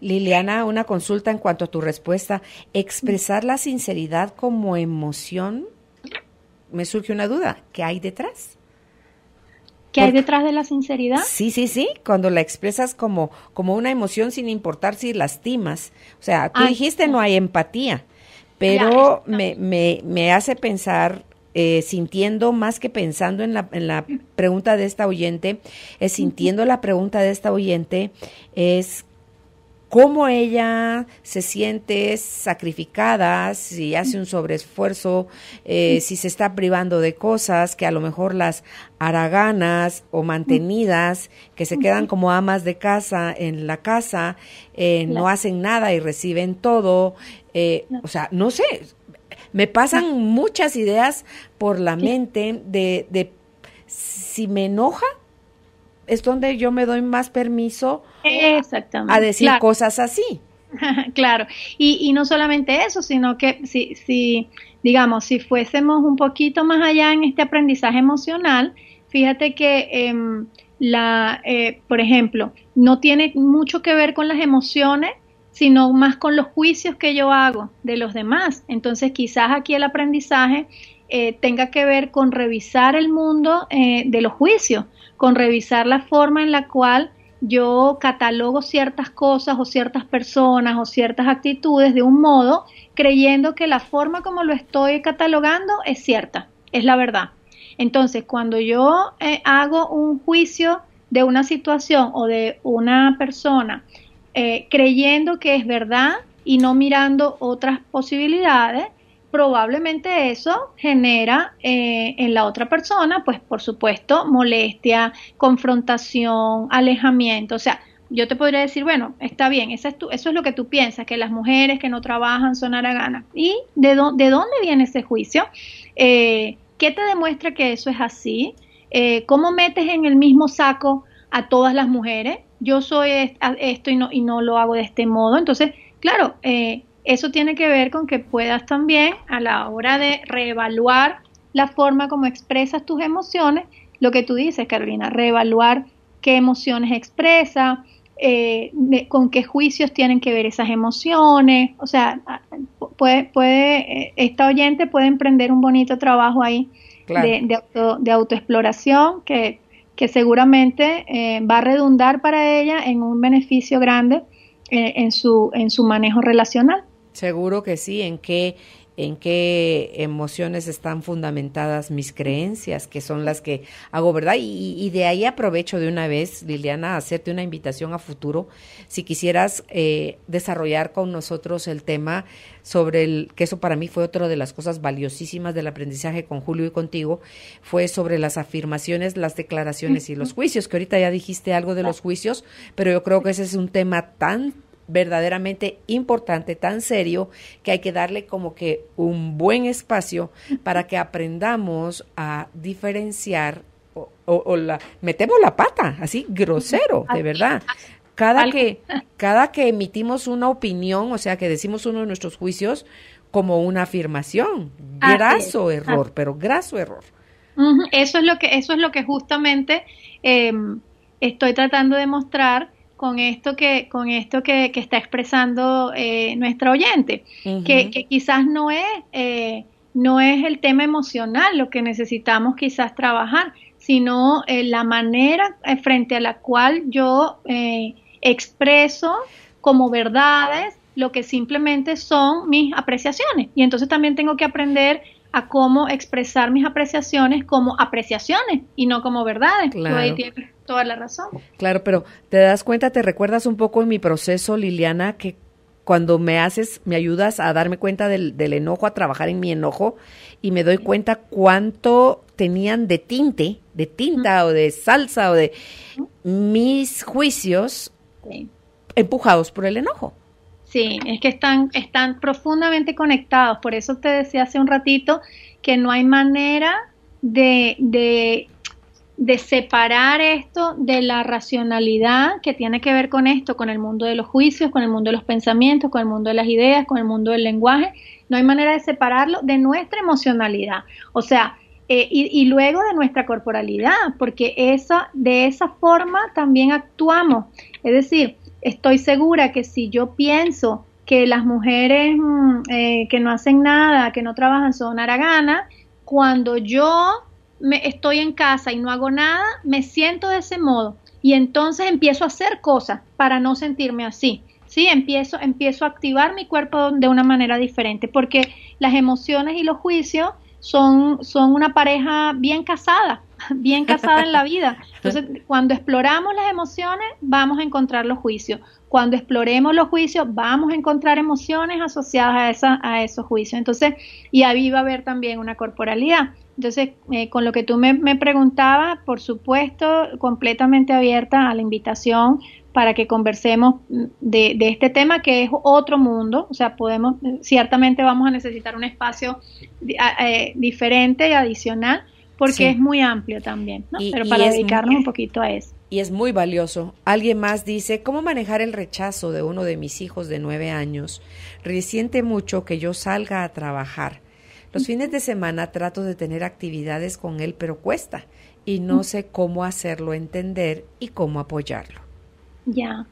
Liliana, una consulta en cuanto a tu respuesta. ¿Expresar la sinceridad como emoción? Me surge una duda. ¿Qué hay detrás? ¿Qué hay detrás de la sinceridad? Sí. Cuando la expresas como una emoción sin importar si lastimas. O sea, tú dijiste no hay empatía, pero me hace pensar, sintiendo más que pensando en la pregunta de esta oyente, sintiendo la pregunta de esta oyente, es cómo ella se siente sacrificada, si hace un sobreesfuerzo, si se está privando de cosas que a lo mejor las haraganas o mantenidas, que se quedan como amas de casa en la casa, no hacen nada y reciben todo. O sea, no sé, me pasan muchas ideas por la mente de si me enoja, es donde yo me doy más permiso a decir cosas así. Claro, y no solamente eso, sino que si fuésemos un poquito más allá en este aprendizaje emocional, fíjate que por ejemplo, no tiene mucho que ver con las emociones, sino más con los juicios que yo hago de los demás. Entonces quizás aquí el aprendizaje tenga que ver con revisar el mundo de los juicios, con revisar la forma en la cual yo catalogo ciertas cosas o ciertas personas o ciertas actitudes de un modo, creyendo que la forma como lo estoy catalogando es cierta, es la verdad. Entonces, cuando yo hago un juicio de una situación o de una persona, creyendo que es verdad y no mirando otras posibilidades, probablemente eso genera en la otra persona, pues por supuesto, molestia, confrontación, alejamiento. O sea, yo te podría decir, bueno, está bien, eso es lo que tú piensas, que las mujeres que no trabajan son haraganas. ¿Y de dónde viene ese juicio? ¿Qué te demuestra que eso es así? ¿Cómo metes en el mismo saco a todas las mujeres? Yo soy esto y no lo hago de este modo. Entonces, claro, eso tiene que ver con que puedas también, a la hora de reevaluar la forma como expresas tus emociones, lo que tú dices, Carolina, reevaluar qué emociones expresa, con qué juicios tienen que ver esas emociones. O sea, esta oyente puede emprender un bonito trabajo ahí, claro, de autoexploración que seguramente va a redundar para ella en un beneficio grande en su manejo relacional. Seguro que sí, en qué en qué emociones están fundamentadas mis creencias, que son las que hago, ¿verdad? Y de ahí aprovecho de una vez, Liliana, a hacerte una invitación a futuro, si quisieras desarrollar con nosotros el tema sobre que eso para mí fue otra de las cosas valiosísimas del aprendizaje con Julio y contigo, fue sobre las afirmaciones, las declaraciones y los juicios, que ahorita ya dijiste algo de los juicios, pero yo creo que ese es un tema tan verdaderamente importante, tan serio, que hay que darle como que un buen espacio para que aprendamos a diferenciar metemos la pata, así grosero, de verdad. Cada que emitimos una opinión, o sea, que decimos uno de nuestros juicios como una afirmación, graso error. Eso es lo que justamente estoy tratando de mostrar con esto que está expresando nuestra oyente, que quizás no es el tema emocional lo que necesitamos quizás trabajar, sino la manera frente a la cual yo expreso como verdades lo que simplemente son mis apreciaciones. Y entonces también tengo que aprender a cómo expresar mis apreciaciones como apreciaciones y no como verdades. Claro. Tú ahí tienes toda la razón. Claro, pero te das cuenta, te recuerdas un poco en mi proceso, Liliana, que cuando me ayudas a darme cuenta del enojo, a trabajar en mi enojo, y me doy cuenta cuánto tenían de tinta o de salsa o de mis juicios empujados por el enojo. Sí, es que están profundamente conectados. Por eso te decía hace un ratito que no hay manera de separar esto de la racionalidad que tiene que ver con esto, con el mundo de los juicios, con el mundo de los pensamientos, con el mundo de las ideas, con el mundo del lenguaje. No hay manera de separarlo de nuestra emocionalidad. O sea, y luego de nuestra corporalidad, porque de esa forma también actuamos. Es decir, estoy segura que si yo pienso que las mujeres que no hacen nada, que no trabajan, son haraganas, cuando yo estoy en casa y no hago nada, me siento de ese modo y entonces empiezo a hacer cosas para no sentirme así. Sí, empiezo a activar mi cuerpo de una manera diferente, porque las emociones y los juicios son una pareja bien casada en la vida. Entonces, cuando exploramos las emociones, vamos a encontrar los juicios. Cuando exploremos los juicios, vamos a encontrar emociones asociadas a esos juicios. Entonces, y ahí va a haber también una corporalidad. Entonces, con lo que tú me preguntabas, por supuesto, completamente abierta a la invitación para que conversemos de este tema, que es otro mundo. O sea, ciertamente vamos a necesitar un espacio diferente y adicional, porque es muy amplio también, ¿no? Pero para dedicarnos un poquito a eso. Y es muy valioso. Alguien más dice, ¿cómo manejar el rechazo de uno de mis hijos de 9 años? Resiente mucho que yo salga a trabajar. Los fines de semana trato de tener actividades con él, pero cuesta. Y no sé cómo hacerlo entender y cómo apoyarlo. Ya,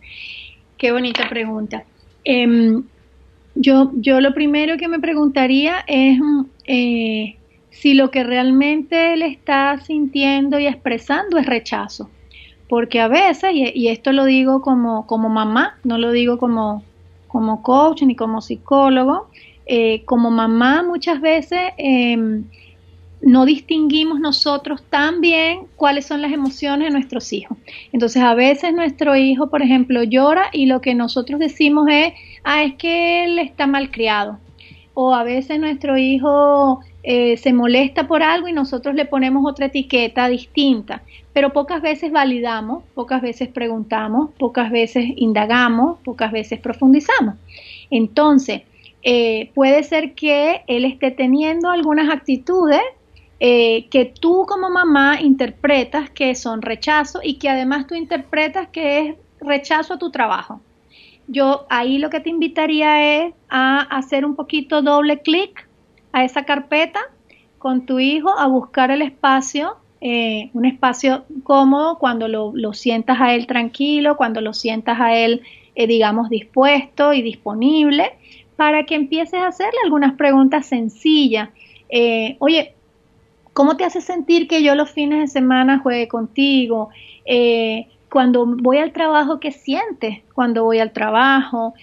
qué bonita pregunta. Yo lo primero que me preguntaría es si lo que realmente él está sintiendo y expresando es rechazo. Porque a veces, y esto lo digo como mamá, no lo digo como coach ni como psicólogo, como mamá muchas veces no distinguimos nosotros tan bien cuáles son las emociones de nuestros hijos. Entonces a veces nuestro hijo, por ejemplo, llora y lo que nosotros decimos es que él está malcriado. O a veces nuestro hijo se molesta por algo y nosotros le ponemos otra etiqueta distinta, pero pocas veces validamos, pocas veces preguntamos, pocas veces indagamos, pocas veces profundizamos. Entonces, puede ser que él esté teniendo algunas actitudes que tú como mamá interpretas que son rechazo y que además tú interpretas que es rechazo a tu trabajo. Yo ahí lo que te invitaría es a hacer un poquito doble clic a esa carpeta con tu hijo, a buscar el espacio, un espacio cómodo, cuando lo sientas a él tranquilo, cuando lo sientas a él, digamos, dispuesto y disponible, para que empieces a hacerle algunas preguntas sencillas. Oye, ¿cómo te hace sentir que yo los fines de semana juegue contigo? Cuando voy al trabajo, ¿qué sientes cuando voy al trabajo?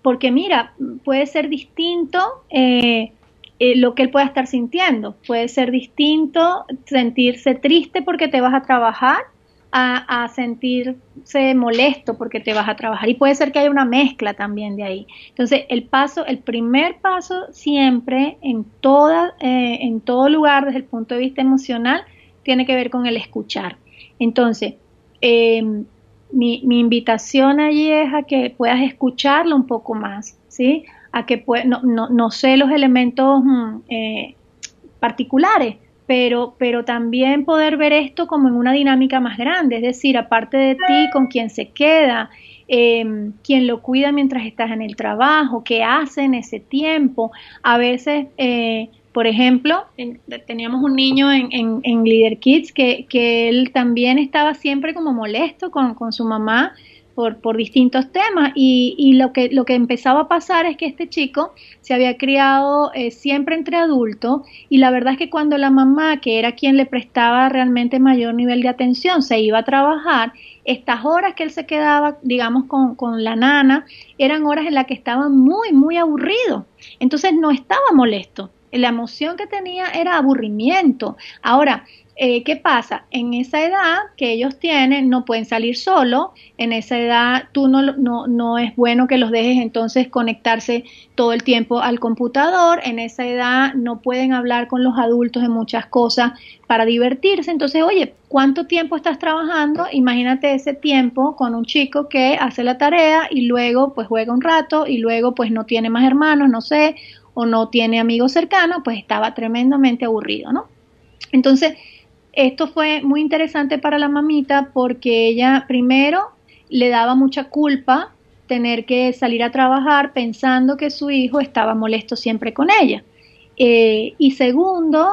porque mira, puede ser distinto lo que él pueda estar sintiendo. Puede ser distinto sentirse triste porque te vas a trabajar a sentirse molesto porque te vas a trabajar. Y puede ser que haya una mezcla también de ahí. Entonces, el primer paso siempre en todo lugar desde el punto de vista emocional tiene que ver con el escuchar. Entonces, mi invitación allí es a que puedas escucharlo un poco más, ¿sí? A que no sé los elementos particulares, pero también poder ver esto como en una dinámica más grande, es decir, aparte de ti, con quién se queda, quién lo cuida mientras estás en el trabajo, qué hace en ese tiempo. A veces, por ejemplo, teníamos un niño en Leader Kids que él también estaba siempre como molesto con su mamá por distintos temas y lo que empezaba a pasar es que este chico se había criado siempre entre adultos y la verdad es que cuando la mamá, que era quien le prestaba realmente mayor nivel de atención, se iba a trabajar, estas horas que él se quedaba, digamos, con la nana, eran horas en las que estaba muy, muy aburrido. Entonces no estaba molesto. La emoción que tenía era aburrimiento. Ahora, ¿qué pasa? En esa edad que ellos tienen no pueden salir solos, en esa edad tú no es bueno que los dejes entonces conectarse todo el tiempo al computador, en esa edad no pueden hablar con los adultos de muchas cosas para divertirse, entonces oye, ¿cuánto tiempo estás trabajando? Imagínate ese tiempo con un chico que hace la tarea y luego pues juega un rato y luego pues no tiene más hermanos, no sé, o no tiene amigos cercanos, pues estaba tremendamente aburrido, ¿no? Entonces, esto fue muy interesante para la mamita porque ella primero le daba mucha culpa tener que salir a trabajar pensando que su hijo estaba molesto siempre con ella. Y segundo,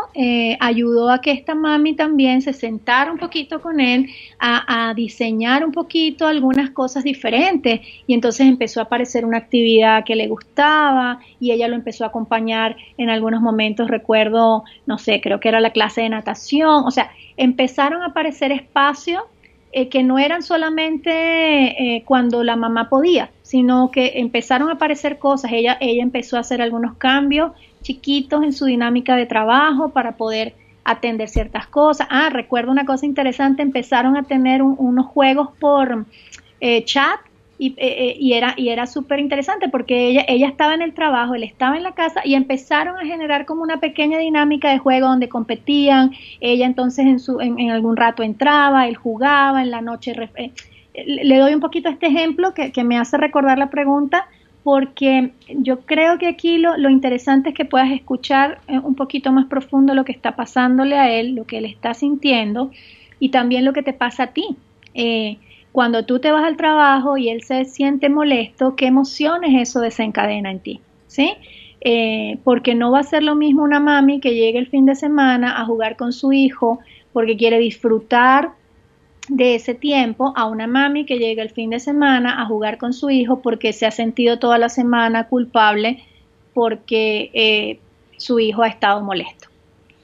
ayudó a que esta mami también se sentara un poquito con él a diseñar un poquito algunas cosas diferentes y entonces empezó a aparecer una actividad que le gustaba y ella lo empezó a acompañar en algunos momentos, recuerdo, no sé, creo que era la clase de natación, o sea, empezaron a aparecer espacios que no eran solamente cuando la mamá podía, sino que empezaron a aparecer cosas, ella empezó a hacer algunos cambios chiquitos en su dinámica de trabajo para poder atender ciertas cosas. Recuerdo una cosa interesante, empezaron a tener unos juegos por chat y era súper interesante porque ella estaba en el trabajo, él estaba en la casa y empezaron a generar como una pequeña dinámica de juego donde competían, ella entonces en algún rato entraba, él jugaba, en la noche le doy un poquito este ejemplo que me hace recordar la pregunta porque yo creo que aquí lo interesante es que puedas escuchar un poquito más profundo lo que está pasándole a él, lo que él está sintiendo y también lo que te pasa a ti. Cuando tú te vas al trabajo y él se siente molesto, ¿qué emociones eso desencadena en ti? ¿Sí? Porque no va a ser lo mismo una mami que llegue el fin de semana a jugar con su hijo porque quiere disfrutar de ese tiempo a una mami que llega el fin de semana a jugar con su hijo porque se ha sentido toda la semana culpable porque su hijo ha estado molesto.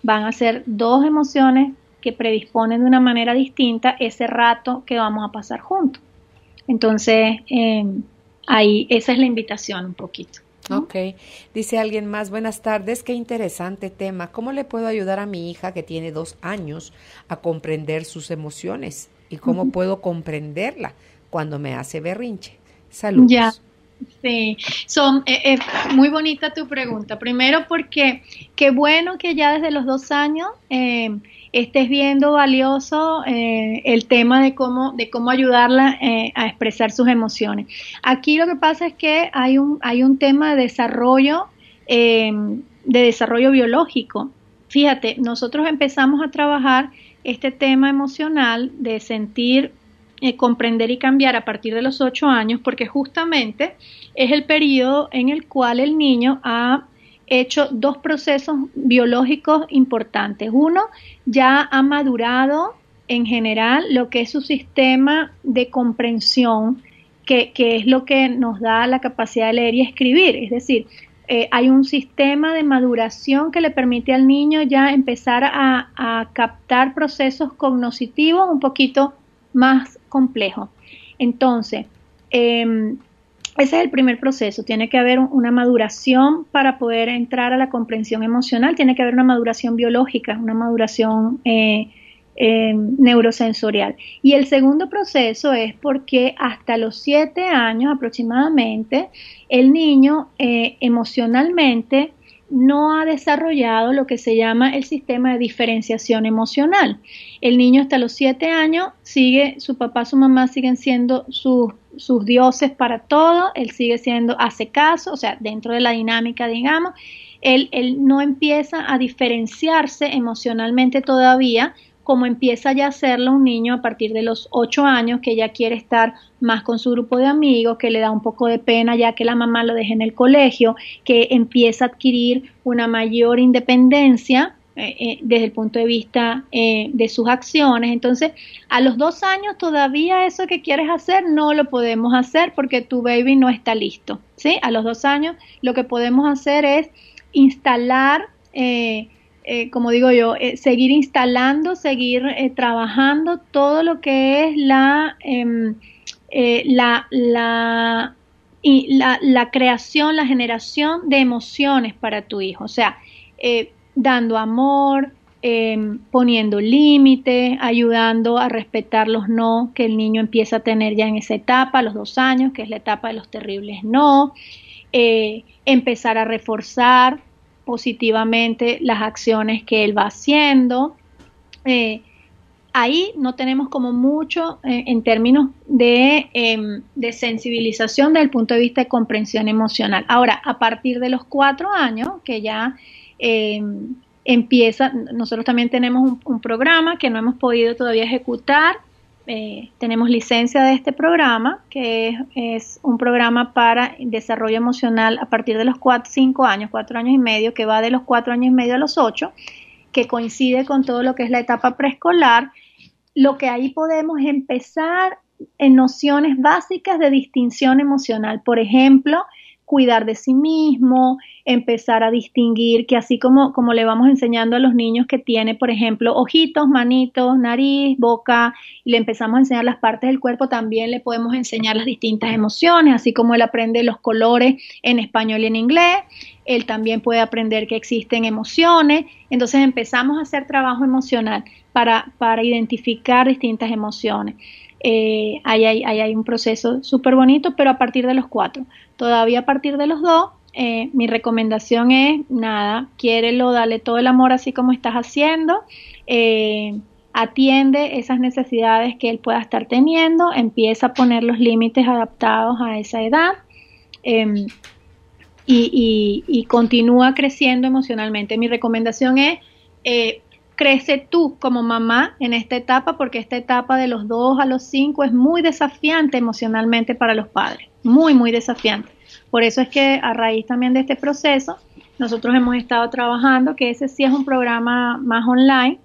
Van a ser dos emociones que predisponen de una manera distinta ese rato que vamos a pasar juntos. Entonces, ahí esa es la invitación un poquito. Ok, dice alguien más, buenas tardes, qué interesante tema. ¿Cómo le puedo ayudar a mi hija que tiene 2 años a comprender sus emociones? ¿Y cómo puedo comprenderla cuando me hace berrinche? Saludos. Ya, sí, muy bonita tu pregunta. Primero porque qué bueno que ya desde los 2 años estés viendo valioso el tema de cómo ayudarla a expresar sus emociones. Aquí lo que pasa es que hay un tema de desarrollo biológico. Fíjate, nosotros empezamos a trabajar este tema emocional de sentir, comprender y cambiar a partir de los 8 años, porque justamente es el periodo en el cual el niño ha hecho 2 procesos biológicos importantes. Uno, ya ha madurado en general lo que es su sistema de comprensión, que es lo que nos da la capacidad de leer y escribir. Es decir, hay un sistema de maduración que le permite al niño ya empezar a captar procesos cognitivos un poquito más complejos. Entonces, ese es el primer proceso. Tiene que haber una maduración para poder entrar a la comprensión emocional. Tiene que haber una maduración biológica, una maduración neurosensorial. Y el segundo proceso es porque hasta los 7 años aproximadamente, el niño emocionalmente no ha desarrollado lo que se llama el sistema de diferenciación emocional. El niño hasta los 7 años su papá, su mamá siguen siendo sus dioses para todo, él sigue siendo, hace caso, o sea, dentro de la dinámica, digamos, él no empieza a diferenciarse emocionalmente todavía, como empieza ya a hacerlo un niño a partir de los 8 años, que ya quiere estar más con su grupo de amigos, que le da un poco de pena ya que la mamá lo deje en el colegio, que empieza a adquirir una mayor independencia desde el punto de vista de sus acciones. Entonces, a los 2 años todavía eso que quieres hacer no lo podemos hacer porque tu baby no está listo, ¿sí? A los 2 años lo que podemos hacer es instalar como digo yo, seguir instalando, seguir trabajando todo lo que es la creación, la generación de emociones para tu hijo. O sea, dando amor, poniendo límites, ayudando a respetar los no que el niño empieza a tener ya en esa etapa, a los 2 años, que es la etapa de los terribles no, empezar a reforzar positivamente las acciones que él va haciendo. Ahí no tenemos como mucho en términos de sensibilización desde el punto de vista de comprensión emocional. Ahora, a partir de los 4 años, que ya empieza, nosotros también tenemos un programa que no hemos podido todavía ejecutar. Tenemos licencia de este programa, que es un programa para desarrollo emocional a partir de los 5 años, 4 años y medio, que va de los 4 años y medio a los 8, que coincide con todo lo que es la etapa preescolar. Lo que ahí podemos empezar en nociones básicas de distinción emocional, por ejemplo, cuidar de sí mismo, empezar a distinguir que así como le vamos enseñando a los niños que tiene, por ejemplo, ojitos, manitos, nariz, boca, y le empezamos a enseñar las partes del cuerpo, también le podemos enseñar las distintas emociones, así como él aprende los colores en español y en inglés, él también puede aprender que existen emociones. Entonces empezamos a hacer trabajo emocional para identificar distintas emociones. Ahí hay un proceso súper bonito, pero a partir de los 4. Todavía a partir de los 2, mi recomendación es, nada, quiérelo, dale todo el amor así como estás haciendo, atiende esas necesidades que él pueda estar teniendo, empieza a poner los límites adaptados a esa edad, y continúa creciendo emocionalmente. Mi recomendación es, crece tú como mamá en esta etapa, porque esta etapa de los 2 a los 5 es muy desafiante emocionalmente para los padres, muy, muy desafiante. Por eso es que a raíz también de este proceso, nosotros hemos estado trabajando, que ese sí es un programa más online,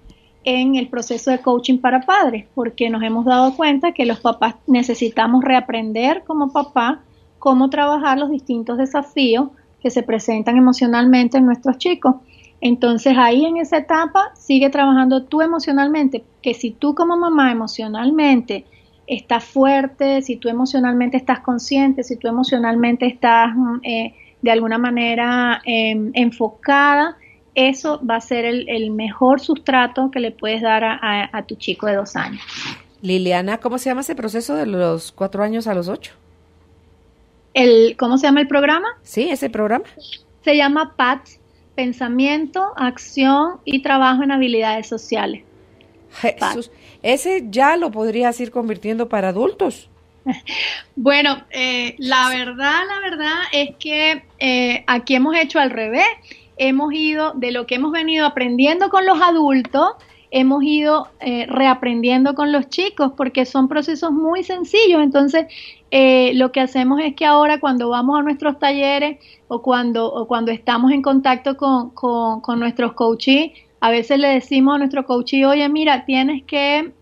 en el proceso de coaching para padres, porque nos hemos dado cuenta que los papás necesitamos reaprender como papá cómo trabajar los distintos desafíos que se presentan emocionalmente en nuestros chicos. Entonces ahí en esa etapa sigue trabajando tú emocionalmente, que si tú como mamá emocionalmente estás fuerte, si tú emocionalmente estás consciente, si tú emocionalmente estás de alguna manera enfocada, eso va a ser el mejor sustrato que le puedes dar a tu chico de 2 años. Liliana, ¿cómo se llama ese proceso de los 4 años a los 8? ¿Cómo se llama el programa? Sí, ese programa. Se llama PAT, Pensamiento, Acción y Trabajo en Habilidades Sociales. Jesús, ese ya lo podrías ir convirtiendo para adultos. Bueno, la verdad es que aquí hemos hecho al revés. Hemos ido de lo que hemos venido aprendiendo con los adultos, hemos ido reaprendiendo con los chicos, porque son procesos muy sencillos. Entonces, lo que hacemos es que ahora cuando vamos a nuestros talleres o cuando estamos en contacto con nuestros coaches, a veces le decimos a nuestro coachee, oye, mira, tienes que,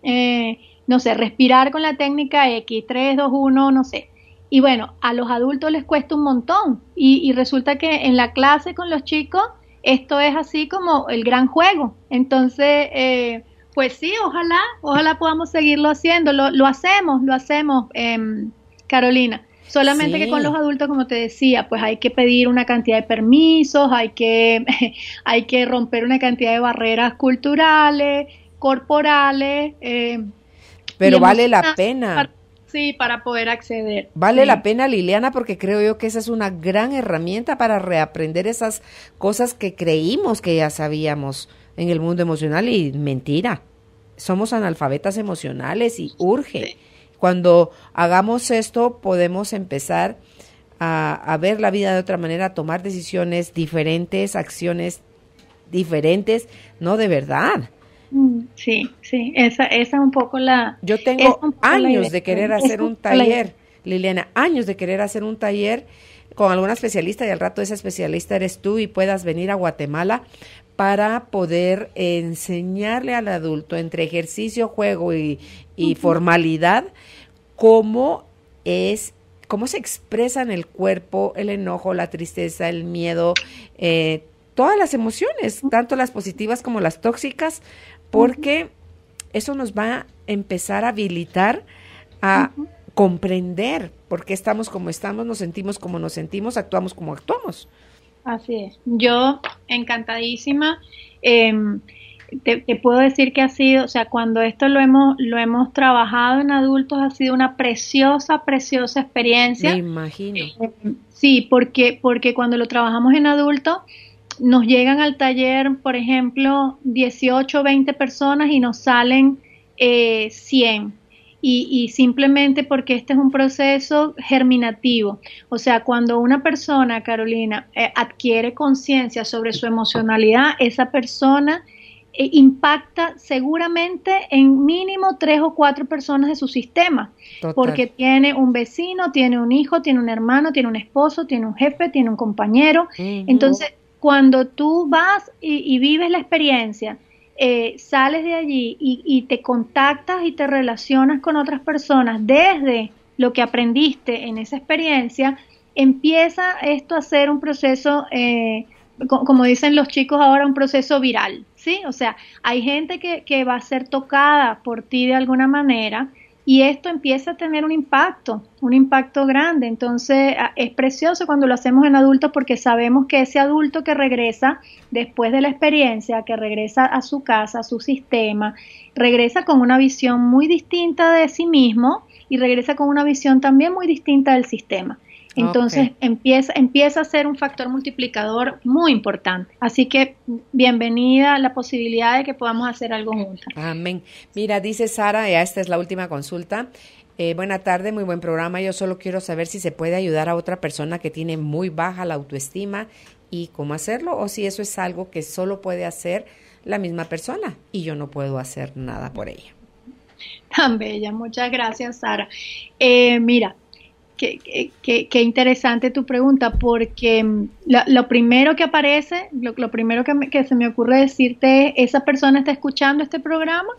no sé, respirar con la técnica X, 3, 2, 1, no sé. Y bueno, a los adultos les cuesta un montón y resulta que en la clase con los chicos esto es así como el gran juego. Entonces, pues sí, ojalá podamos seguirlo haciendo. Lo hacemos, Carolina. Solamente que con los adultos, como te decía, pues hay que pedir una cantidad de permisos, hay que romper una cantidad de barreras culturales, corporales. Pero vale la pena. Para poder acceder. Vale la pena, Liliana, porque creo yo que esa es una gran herramienta para reaprender esas cosas que creímos que ya sabíamos en el mundo emocional y mentira. Somos analfabetas emocionales y urge. Sí. Cuando hagamos esto podemos empezar a ver la vida de otra manera, a tomar decisiones diferentes, acciones diferentes, no de verdad. Sí, esa es un poco la... Yo tengo años de querer hacer un taller, Liliana, años de querer hacer un taller con alguna especialista y al rato esa especialista eres tú y puedas venir a Guatemala para poder enseñarle al adulto entre ejercicio, juego y formalidad cómo se expresa en el cuerpo el enojo, la tristeza, el miedo, todas las emociones, tanto las positivas como las tóxicas, porque eso nos va a empezar a habilitar a comprender por qué estamos como estamos, nos sentimos como nos sentimos, actuamos como actuamos. Así es. Yo, encantadísima, te puedo decir que ha sido, o sea, cuando esto lo hemos trabajado en adultos, ha sido una preciosa experiencia. Me imagino. Sí, porque cuando lo trabajamos en adultos, nos llegan al taller, por ejemplo, 18, 20 personas y nos salen 100. Y simplemente porque este es un proceso germinativo. O sea, cuando una persona, Carolina, adquiere conciencia sobre su emocionalidad, esa persona impacta seguramente en mínimo 3 o 4 personas de su sistema. Total. Porque tiene un vecino, tiene un hijo, tiene un hermano, tiene un esposo, tiene un jefe, tiene un compañero. Entonces, cuando tú vas y vives la experiencia, sales de allí y te contactas y te relacionas con otras personas desde lo que aprendiste en esa experiencia, empieza esto a ser un proceso, como dicen los chicos ahora, un proceso viral, ¿sí? O sea, hay gente que va a ser tocada por ti de alguna manera y esto empieza a tener un impacto grande. Entonces es precioso cuando lo hacemos en adultos porque sabemos que ese adulto que regresa después de la experiencia, que regresa a su casa, a su sistema, regresa con una visión muy distinta de sí mismo y regresa con una visión también muy distinta del sistema. Entonces empieza a ser un factor multiplicador muy importante. Así que bienvenida a la posibilidad de que podamos hacer algo juntas. Amén. Mira, dice Sara, ya esta es la última consulta. Buena tarde, muy buen programa. Yo solo quiero saber si se puede ayudar a otra persona que tiene muy baja la autoestima y cómo hacerlo, o si eso es algo que solo puede hacer la misma persona y yo no puedo hacer nada por ella. Tan bella, muchas gracias, Sara. Mira, Qué interesante tu pregunta, porque lo primero que aparece, lo primero que se me ocurre decirte es, ¿esa persona está escuchando este programa?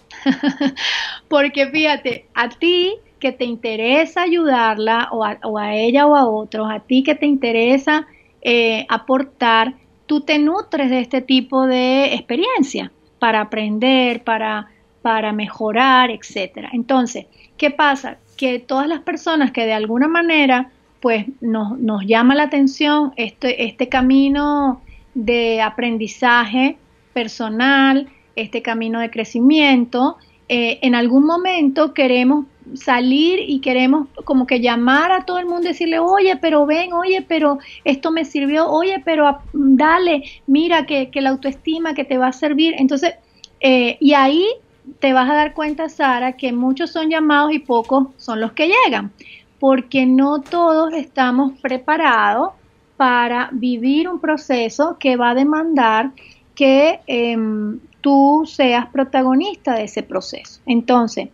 Porque fíjate, a ti que te interesa ayudarla, o a ella o a otros, a ti que te interesa aportar, tú te nutres de este tipo de experiencia para aprender, para mejorar, etcétera. Entonces, ¿qué pasa? Que todas las personas que de alguna manera pues nos llama la atención este camino de aprendizaje personal, este camino de crecimiento, en algún momento queremos salir y queremos como que llamar a todo el mundo y decirle, oye, pero ven, oye, pero esto me sirvió, oye, pero dale, mira que la autoestima que te va a servir. Entonces, y ahí te vas a dar cuenta, Sara, que muchos son llamados y pocos son los que llegan, porque no todos estamos preparados para vivir un proceso que va a demandar que tú seas protagonista de ese proceso. Entonces,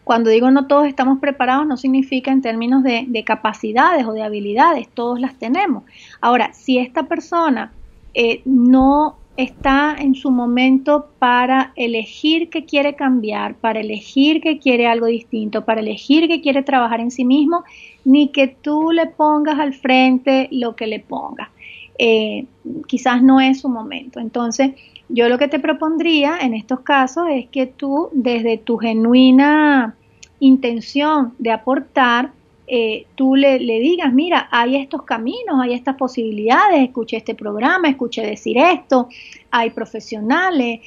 cuando digo no todos estamos preparados, no significa en términos de capacidades o de habilidades, todos las tenemos. Ahora, si esta persona no está en su momento para elegir que quiere cambiar, para elegir que quiere algo distinto, para elegir que quiere trabajar en sí mismo, ni que tú le pongas al frente lo que le pongas. Quizás no es su momento. Entonces, yo lo que te propondría en estos casos es que tú, desde tu genuina intención de aportar, tú le digas, mira, hay estos caminos, hay estas posibilidades, escuché este programa, escuché decir esto, hay profesionales,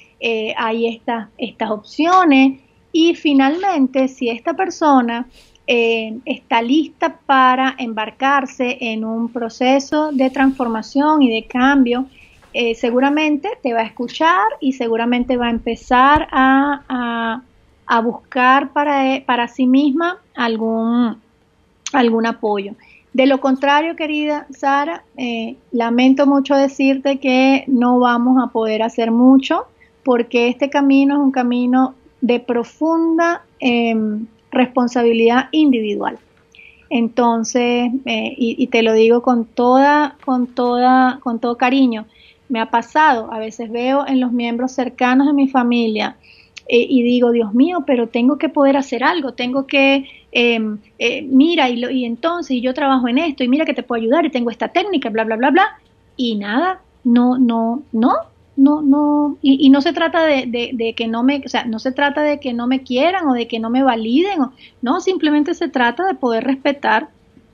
hay estas opciones, y finalmente, si esta persona está lista para embarcarse en un proceso de transformación y de cambio, seguramente te va a escuchar y seguramente va a empezar a buscar para sí misma algún apoyo. De lo contrario, querida Sara, lamento mucho decirte que no vamos a poder hacer mucho, porque este camino es un camino de profunda responsabilidad individual. Entonces, y te lo digo con todo cariño, me ha pasado, a veces veo en los miembros cercanos de mi familia y digo, Dios mío, pero tengo que poder hacer algo, tengo que, mira, y entonces, y yo trabajo en esto, y mira que te puedo ayudar, y tengo esta técnica, bla, bla, bla, bla, y nada, no, y no se trata de que no me, o sea, no se trata de que no me quieran o de que no me validen, no, simplemente se trata de poder respetar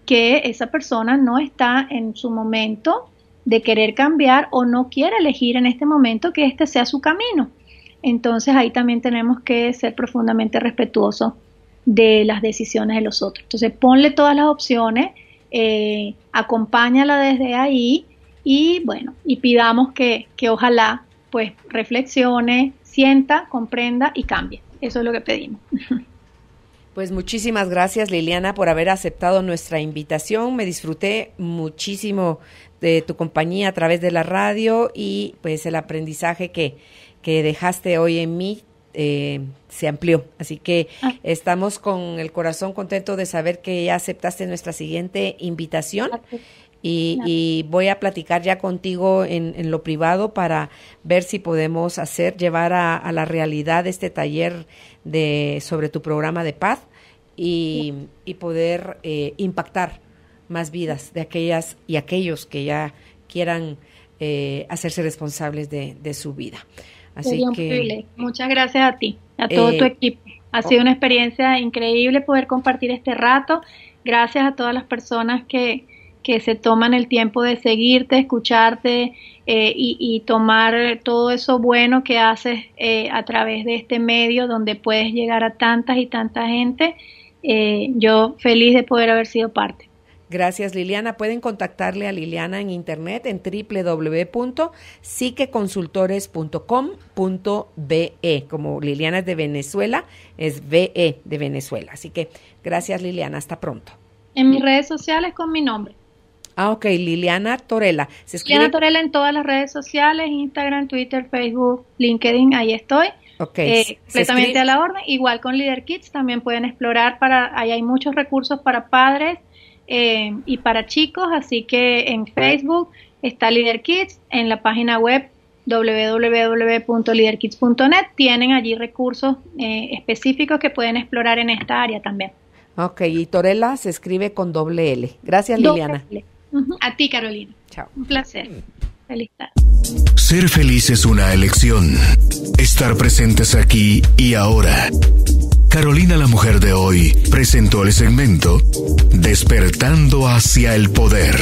que esa persona no está en su momento de querer cambiar o no quiere elegir en este momento que este sea su camino. Entonces ahí también tenemos que ser profundamente respetuosos de las decisiones de los otros. Entonces ponle todas las opciones, acompáñala desde ahí y bueno, y pidamos que ojalá pues reflexione, sienta, comprenda y cambie. Eso es lo que pedimos. Pues muchísimas gracias, Liliana, por haber aceptado nuestra invitación. Me disfruté muchísimo de tu compañía a través de la radio y pues el aprendizaje que dejaste hoy en mí se amplió. Así que estamos con el corazón contento de saber que ya aceptaste nuestra siguiente invitación. Y voy a platicar ya contigo en lo privado para ver si podemos llevar a la realidad este taller sobre tu programa de paz y poder impactar más vidas de aquellas y aquellos que ya quieran hacerse responsables de su vida. Así que muchas gracias a ti, a todo tu equipo. Ha sido una experiencia increíble poder compartir este rato. Gracias a todas las personas que se toman el tiempo de seguirte, escucharte y tomar todo eso bueno que haces a través de este medio donde puedes llegar a tantas y tanta gente. Yo feliz de poder haber sido parte. Gracias, Liliana. Pueden contactarle a Liliana en internet en www.psiqueconsultores.com.be. Como Liliana es de Venezuela, es VE de Venezuela. Así que gracias, Liliana. Hasta pronto. En mis redes sociales con mi nombre. Ok, Liliana Torella. Liliana Torella en todas las redes sociales, Instagram, Twitter, Facebook, LinkedIn, ahí estoy. Okay. Completamente a la orden. Igual con Leader Kids también pueden explorar, ahí hay muchos recursos para padres y para chicos, así que en Facebook está Leader Kids, en la página web www.leaderkids.net tienen allí recursos específicos que pueden explorar en esta área también. Ok, y Torella se escribe con doble L. Gracias, Liliana. A ti, Carolina. Chao. Un placer. Feliz tarde. Ser feliz es una elección. Estar presentes aquí y ahora. Carolina, la mujer de hoy, presentó el segmento Despertando hacia el poder.